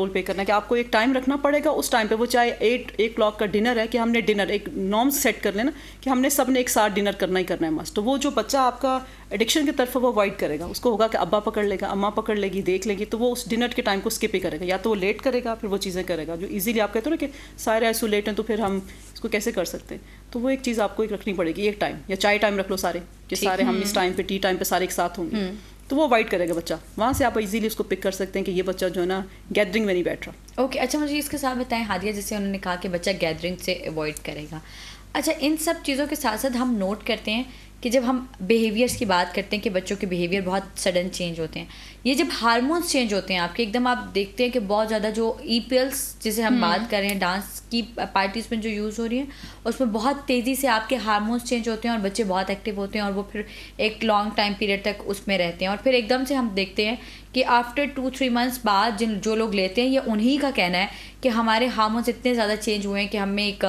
प्ले करना, कि आपको एक टाइम रखना पड़ेगा। उस टाइम पे वो चाहे 8 o'clock का डिनर है, कि हमने डिनर एक नॉर्म्स सेट कर लेना कि हमने सब ने एक साथ डिनर करना ही करना है मस्ट। तो वो जो बच्चा आपका एडिक्शन की तरफ वो अवॉइड करेगा, उसको होगा कि अब्बा पकड़ लेगा, अम्मा पकड़ लेगी, देख लेगी, तो वो उस डिनर के टाइम को स्किप ही करेगा, या तो वो लेट करेगा, फिर वो चीज़ें करेगा जो इजीली आप कहते हो ना कि सारे आइसोलेट हैं तो फिर हम इसको कैसे कर सकते हैं। तो वो एक चीज़ आपको एक रखनी पड़ेगी, एक टाइम, या चाय टाइम रख लो सारे, कि सारे हम इस टाइम पे टी टाइम पे सारे एक साथ होंगे, तो वो अवॉइड करेगा बच्चा। वहाँ से आप इजीली उसको पिक कर सकते हैं कि ये बच्चा जो है ना गैदरिंग में नहीं बैठ रहा। ओके, अच्छा मुझे इसके साथ बताएं हादिया, जैसे उन्होंने कहा कि बच्चा गैदरिंग से अवॉइड करेगा, अच्छा इन सब चीज़ों के साथ साथ हम नोट करते हैं कि जब हम बिहेवियर्स की बात करते हैं कि बच्चों के बिहेवियर बहुत सडन चेंज होते हैं, ये जब हार्मोन्स चेंज होते हैं आपके एकदम, आप देखते हैं कि बहुत ज़्यादा जो EPLs जिसे हम बात कर रहे हैं, डांस की पार्टीज़ में जो यूज़ हो रही हैं, उसमें बहुत तेज़ी से आपके हार्मोन्स चेंज होते हैं और बच्चे बहुत एक्टिव होते हैं और वो फिर एक लॉन्ग टाइम पीरियड तक उसमें रहते हैं, और फिर एकदम से हम देखते हैं कि आफ्टर 2-3 months बाद जो लोग लेते हैं, ये उन्हीं का कहना है कि हमारे हार्मोन्स इतने ज़्यादा चेंज हुए हैं कि हमें एक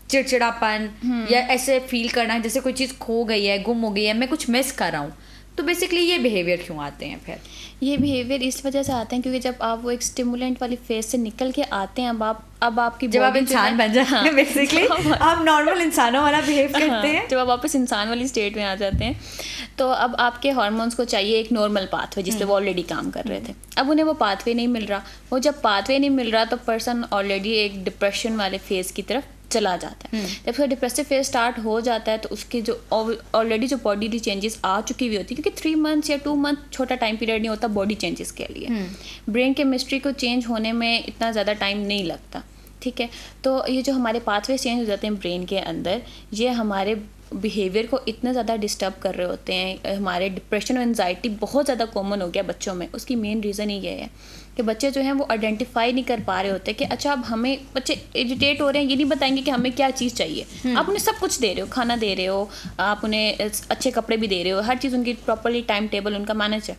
चिड़चिड़ापन या ऐसे फील करना जैसे कोई चीज़ खो गई है, गुम हो गई है, मैं कुछ मिस कर रहा हूँ। तो बेसिकली ये बिहेवियर क्यों आते हैं? फिर ये बिहेवियर इस वजह से आते हैं क्योंकि जब आप वो एक स्टिमुलेंट वाली फेज से निकल के आते हैं, अब आपकी जब आप इंसान बन जाते हैं, बेसिकली आप नॉर्मल इंसानों वाला बिहेव करते हैं, जब आप वापस इंसान वाली स्टेट में आ जाते हैं, तो अब आपके हार्मोन्स को चाहिए एक नॉर्मल पाथवे जिस पे वो ऑलरेडी काम कर रहे थे। अब उन्हें वो पाथवे नहीं मिल रहा, वो जब पाथवे नहीं मिल रहा तो पर्सन ऑलरेडी एक डिप्रेशन वाले फेज की तरफ चला जाता है। जब उसका डिप्रेसिव फेज स्टार्ट हो जाता है तो उसकी जो ऑलरेडी जो बॉडी चेंजेस आ चुकी हुई होती है, क्योंकि 3 months या 2 months छोटा टाइम पीरियड नहीं होता बॉडी चेंजेस के लिए, ब्रेन केमिस्ट्री को चेंज होने में इतना ज़्यादा टाइम नहीं लगता, ठीक है। तो ये जो हमारे पाथवे चेंज हो जाते हैं ब्रेन के अंदर, ये हमारे बिहेवियर को इतना ज़्यादा डिस्टर्ब कर रहे होते हैं। हमारे डिप्रेशन और एंजाइटी बहुत ज़्यादा कॉमन हो गया बच्चों में। उसकी मेन रीज़न ही ये है कि बच्चे जो हैं वो आइडेंटिफाई नहीं कर पा रहे होते कि अच्छा अब हमें, बच्चे एजिटेट हो रहे हैं, ये नहीं बताएंगे कि हमें क्या चीज़ चाहिए। आप उन्हें सब कुछ दे रहे हो, खाना दे रहे हो, आप उन्हें अच्छे कपड़े भी दे रहे हो, हर चीज़ उनकी प्रॉपरली टाइम टेबल उनका मैनेज है,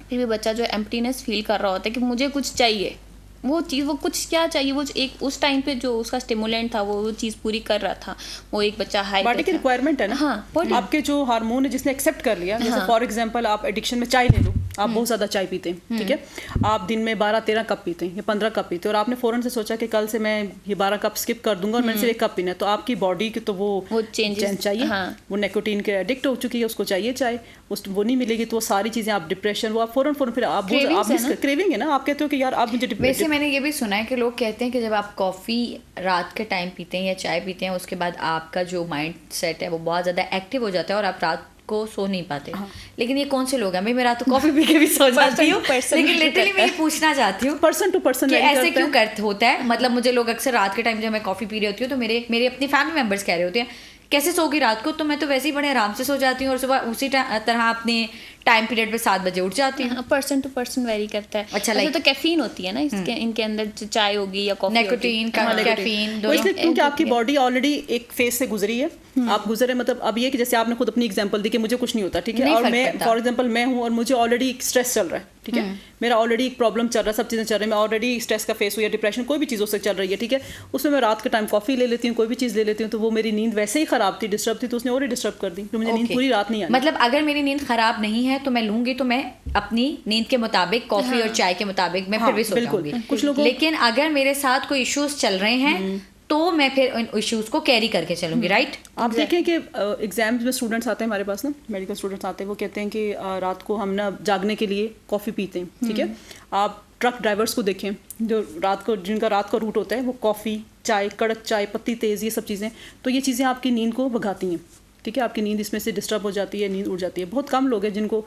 फिर भी बच्चा जो एम्प्टीनेस फील कर रहा होता है कि मुझे कुछ चाहिए। वो चीज़, वो कुछ क्या चाहिए, वो एक उस टाइम पे जो उसका स्टिमुलेंट था वो चीज़ पूरी कर रहा था। वो एक बच्चा हाई बॉडी की रिक्वायरमेंट है ना। हाँ, आपके जो हार्मोन है जिसने एक्सेप्ट कर लिया, जैसे फॉर एग्जांपल आप एडिक्शन में चाय ले लो, आप बहुत ज़्यादा चाय पीते हैं, ठीक है, आप दिन में 12-13 कप पीते हैं या 15 कप पीते हैं, और आपने फ़ौरन से सोचा कि कल से मैं ये 12 कप स्किप कर दूंगा और मैंने सिर्फ 1 कप पीना है, तो आपकी बॉडी की तो वो चेंज चाहिए। वो निकोटीन के एडिक्ट हो चुकी है, उसको चाहिए चाय, वो नहीं मिलेगी तो वो सारी चीज़ें, आप डिप्रेशन, वो आप फ़ौरन फिर आप क्रेविंग है ना, आप कहते हो कि यार आप मुझे। वैसे मैंने ये भी सुना है कि लोग कहते हैं कि जब आप कॉफ़ी रात के टाइम पीते हैं या चाय पीते हैं, उसके बाद आपका जो माइंड सेट है वो बहुत ज़्यादा एक्टिव हो जाता है और आप रात को सो नहीं पाते। लेकिन ये कौन से लोग हैं? मैं रात को कॉफ़ी पी के भी सो जाती हूँ, लेकिन लिटरली मैं ये पूछना चाहती हूँ पर्सन टू पर्सन कि ऐसे क्यों होता है। मतलब मुझे लोग अक्सर रात के टाइम जब मैं कॉफ़ी पी रही होती हूँ तो मेरे अपने फैमिली मेम्बर्स कह रहे होते हैं कैसे सोगी रात को? तो मैं तो वैसे ही बड़े आराम से सो जाती हूँ और सुबह उसी तरह अपने टाइम पीरियड पे 7 बजे उठ जाती हूँ। पर्सन टू पर्सन वेरी करता है। अच्छा, तो कैफीन होती है ना इसके, इनके अंदर चाय होगी या कॉफी, निकोटीन, कैफीन दोनों, इसलिए क्योंकि आपकी बॉडी ऑलरेडी एक फेज से गुजरी है। आप गुजरे मतलब अब ये कि जैसे आपने खुद अपनी एग्जांपल दी कि मुझे कुछ नहीं होता, ठीक है, और मैं फॉर एग्जांपल मैं हूँ और मुझे ऑलरेडी स्ट्रेस चल रहा है, ठीक है, मेरा ऑलरेडी एक प्रॉब्लम चल रहा है, सब चीज़ें चल रही है, मैं ऑलरेडी स्ट्रेस का फेस हुई है, डिप्रेशन कोई भी चीज़ उससे चल रही है, ठीक है, उसमें मैं रात के टाइम कॉफ़ी ले लेती हूँ, कोई भी चीज़ ले लेती हूँ, तो वो मेरी नींद वैसे ही ख़राब थी, डिस्टर्ब थी, तो उसने और ही डिस्टर्ब कर दी, तो मुझे नींद पूरी रात नहीं आई। मतलब अगर मेरी नींद ख़राब नहीं है तो मैं लूँगी तो मैं अपनी नींद के मुताबिक कॉफ़ी और चाय के मुताबिक मैं फिर भी सो जाऊँगी। कुछ लोगों, लेकिन अगर मेरे साथ कोई इश्यूज चल रहे हैं तो मैं फिर उन इश्यूज को कैरी करके चलूंगी, राइट? आप देखें कि एग्जाम्स में स्टूडेंट्स आते हैं हमारे पास ना, मेडिकल स्टूडेंट्स आते हैं, वो कहते हैं कि रात को हम ना जागने के लिए कॉफ़ी पीते हैं, ठीक है। आप ट्रक ड्राइवर्स को देखें जो रात को, जिनका रात का रूट होता है, वो कॉफ़ी, चाय, कड़क चाय, पत्ती तेज़, ये सब चीज़ें, तो ये चीज़ें आपकी नींद को भगाती हैं, ठीक है, आपकी नींद इसमें से डिस्टर्ब हो जाती है, नींद उड़ जाती है। बहुत कम लोग हैं जिनको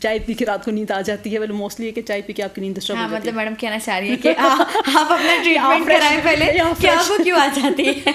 चाय पी के रात को नींद आ जाती है, मतलब मोस्टली है कि चाय पी के आपकी नींद डिस्टर्ब हो जाती है। मतलब मैडम कहना चाह रही है कि आप अपना ट्रीटमेंट कराएं पहले कि आपको क्यों आ जाती है।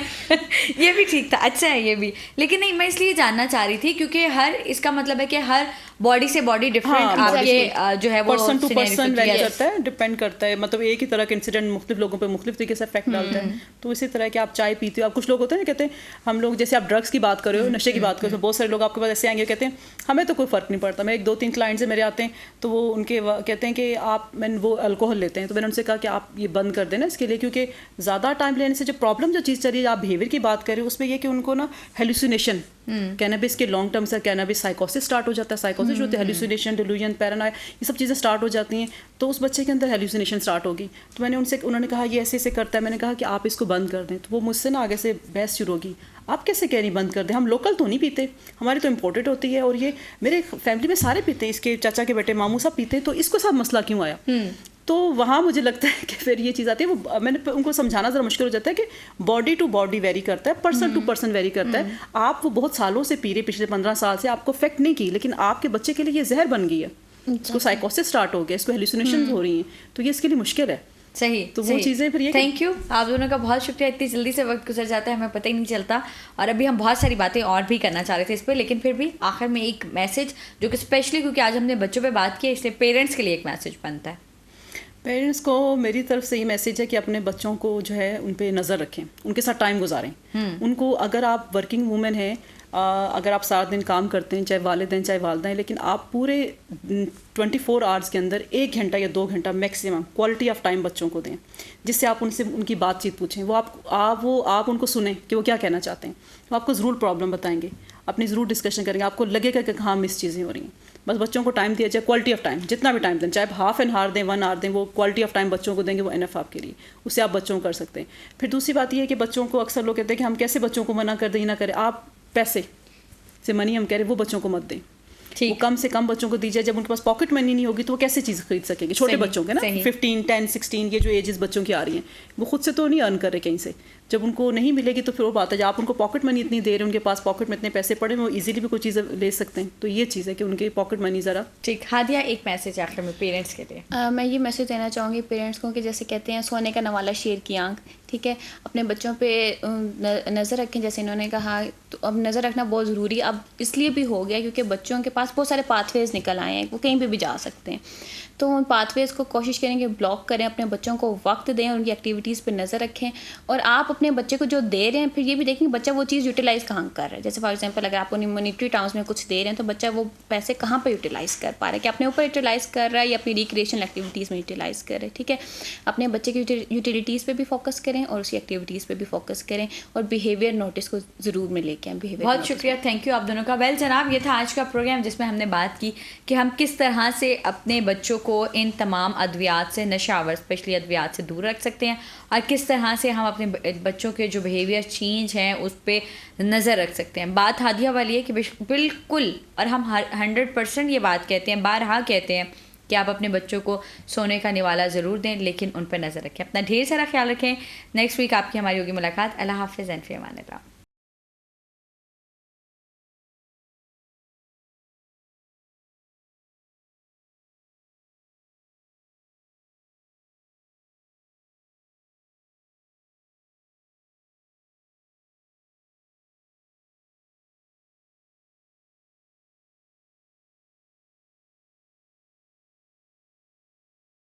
ये भी ठीक था, अच्छा है ये भी, लेकिन नहीं, मैं इसलिए जानना चाह रही थी क्योंकि हर, इसका मतलब है कि हर बॉडी से बॉडी डिफरेंट आपके जो है वो पर्सन टू पर्सन वेरी करता है, डिपेंड करता है, मतलब एक ही तरह के इंसिडेंट मुख्तलिफ लोगों पे मुख्तलिफ तरीके से इफेक्ट डालता है। तो इसी तरह कि आप चाय पीते हो, आप कुछ लोग होते हैं ना कहते हैं, हम लोग जैसे आप ड्रग्स की बात कर रहे हो, नशे की बात कर रहे हो, बहुत सारे लोग आपके पास ऐसे आएंगे कहते हैं हमें तो कोई फ़र्क नहीं पड़ता। मैं 1-2-3 क्लाइंट्स से मेरे आते हैं तो वो उनके कहते हैं कि आप, मैंने वो अल्कोहल लेते हैं, तो मैंने उनसे कहा कि आप ये बंद कर देना इसके लिए, क्योंकि ज़्यादा टाइम लेने से जो प्रॉब्लम जो चीज़ चल रही है, आप बिहेवियर की बात कर रहे हो, उसमें यह कि उनको ना हेलुसिनेशन, कैनबिस के लॉन्ग टर्म से कैनबिस साइकोसिस स्टार्ट हो जाता है, साइकोसिस होती है, हेलुसिनेशन, डिल्यूजन, पैरानोया, ये सब चीज़ें स्टार्ट हो जाती हैं, तो उस बच्चे के अंदर हेलुसिनेशन स्टार्ट होगी। तो मैंने उनसे, उन्होंने कहा ये ऐसे ऐसे करता है, मैंने कहा कि आप इसको बंद कर दें, तो वो मुझसे ना आगे से बहस शुरू होगी, आप कैसे कह रही बंद कर दें, हम लोकल तो नहीं पीते, हमारी तो इम्पोर्टेड होती है, और ये मेरे फैमिली में सारे पीते हैं, इसके चाचा के बेटे मामू सब पीते हैं, तो इसको साथ मसला क्यों आया? तो वहाँ मुझे लगता है कि फिर ये चीज़ आती है, वो मैंने उनको समझाना ज़रा मुश्किल हो जाता है कि बॉडी टू बॉडी वेरी करता है, पर्सन टू पर्सन वेरी करता है। आप वो बहुत सालों से पी रहे, पिछले 15 साल से आपको इफेक्ट नहीं की, लेकिन आपके बच्चे के लिए ये जहर बन गई है, इसको साइकोसिस स्टार्ट हो गया, इसको हेलुसिनेशन हो रही हैं, तो ये इसके लिए मुश्किल है। सही, तो वो चीज़ें फिर ये, थैंक यू आप दोनों का बहुत शुक्रिया, इतनी जल्दी से वक्त गुजर जाता है, हमें पता ही नहीं चलता, और अभी हम बहुत सारी बातें और भी करना चाह रहे थे इस पर, लेकिन फिर भी आखिर में एक मैसेज जो कि स्पेशली क्योंकि आज हमने बच्चों पे बात की है, इसलिए पेरेंट्स के लिए एक मैसेज बनता है। पेरेंट्स को मेरी तरफ से ये मैसेज है कि अपने बच्चों को जो है उन पे नज़र रखें, उनके साथ टाइम गुजारें, उनको, अगर आप वर्किंग वूमेन हैं, अगर आप सारा दिन काम करते हैं, चाहे वालिद हैं चाहे वालदा हैं, लेकिन आप पूरे 24 आवर्स के अंदर 1 घंटा या 2 घंटा मैक्सिमम क्वालिटी ऑफ टाइम बच्चों को दें, जिससे आप उनसे उनकी बातचीत पूछें, वो आप उनको सुने कि वो क्या कहना चाहते हैं, वो आपको ज़रूर प्रॉब्लम बताएंगे, अपनी ज़रूर डिस्कशन करेंगे, आपको लगेगा कि हाँ मिस चीज़ें हो रही हैं। बस बच्चों को टाइम दिया जाए, क्वालिटी ऑफ टाइम, जितना भी टाइम दें, चाहे हाफ एन आवर दें, 1 आवर दें, वो क्वालिटी ऑफ टाइम बच्चों को देंगे, वो एनफ आपके लिए, उससे आप बच्चों को कर सकते हैं। फिर दूसरी बात ये है कि बच्चों को, अक्सर लोग कहते हैं कि हम कैसे बच्चों को मना कर दें, ना करें, आप पैसे से मनी हम कह रहे हैं वो बच्चों को मत दें, वो कम से कम बच्चों को दीजिए। जब उनके पास पॉकेट मनी नहीं होगी तो वो कैसे चीज़ खरीद सकेंगे, छोटे बच्चों के ना 15, 10, 16 ये जो एजेस बच्चों की आ रही हैं, वो खुद से तो नहीं अर्न कर रहे कहीं से, जब उनको नहीं मिलेगी तो फिर वो बात है, जब आप उनको पॉकेट मनी इतनी दे रहे हैं, उनके पास पॉकेट में इतने पैसे पड़े, वो इजीली भी कोई चीज़ ले सकते हैं, तो ये चीज़ है कि उनकी पॉकेट मनी ज़रा ठीक। हादिया, एक मैसेज आखिर में पेरेंट्स के लिए। मैं ये मैसेज देना चाहूँगी पेरेंट्स को कि जैसे कहते हैं सोने का नवाला शेर की आंख, ठीक है, अपने बच्चों पे नज़र रखें, जैसे इन्होंने कहा, तो अब नज़र रखना बहुत ज़रूरी अब इसलिए भी हो गया क्योंकि बच्चों के पास बहुत सारे पाथवेज़ निकल आए हैं, वो कहीं पे भी जा सकते हैं, तो उन पाथवेज़ को कोशिश करें कि ब्लॉक करें, अपने बच्चों को वक्त दें, उनकी एक्टिविटीज़ पे नज़र रखें, और आप अपने बच्चे को जो दे रहे हैं फिर ये भी देखें बच्चा वो चीज़ यूटिलाइज़ कहाँ कर रहा है। जैसे फॉर एग्जांपल अगर आप उन्हें मॉनिटरी टर्म्स में कुछ दे रहे हैं तो बच्चा वो पैसे कहाँ पर यूटिलाइज़ कर पा रहा है, कि अपने ऊपर यूटिलाइज़ कर रहा है या अपनी रिक्रिएशनल एक्टिविटीज़ में यूटिलाइज़ कर रहे हैं, ठीक है। अपने बच्चे की यूटिलिटीज़ पर भी फोकस करें और उसकी एक्टिविटीज़ पर भी फोकस करें, और बिहेवियर नोटिस को ज़रूर में लेके आएँ। बिहेवियर, बहुत शुक्रिया, थैंक यू आप दोनों का। वेल जनाब, ये था आज का प्रोग्राम जिसमें हमने बात की कि हम किस तरह से अपने बच्चों को इन तमाम अद्वियात से, नशावर स्पेशली अद्वियात से दूर रख सकते हैं, और किस तरह से हम अपने बच्चों के जो बिहेवियर चेंज हैं उस पर नज़र रख सकते हैं। बात हादिया वाली है कि बिल्कुल, और हम 100% ये बात कहते हैं, बारहा कहते हैं कि आप अपने बच्चों को सोने का निवाला ज़रूर दें, लेकिन उन पर नज़र रखें। अपना ढेर सारा ख्याल रखें। नेक्स्ट वीक आपकी हमारी होगी मुलाकात। अल्लाह हाफ़िज़ एंड फ़ी अमान अल्लाह।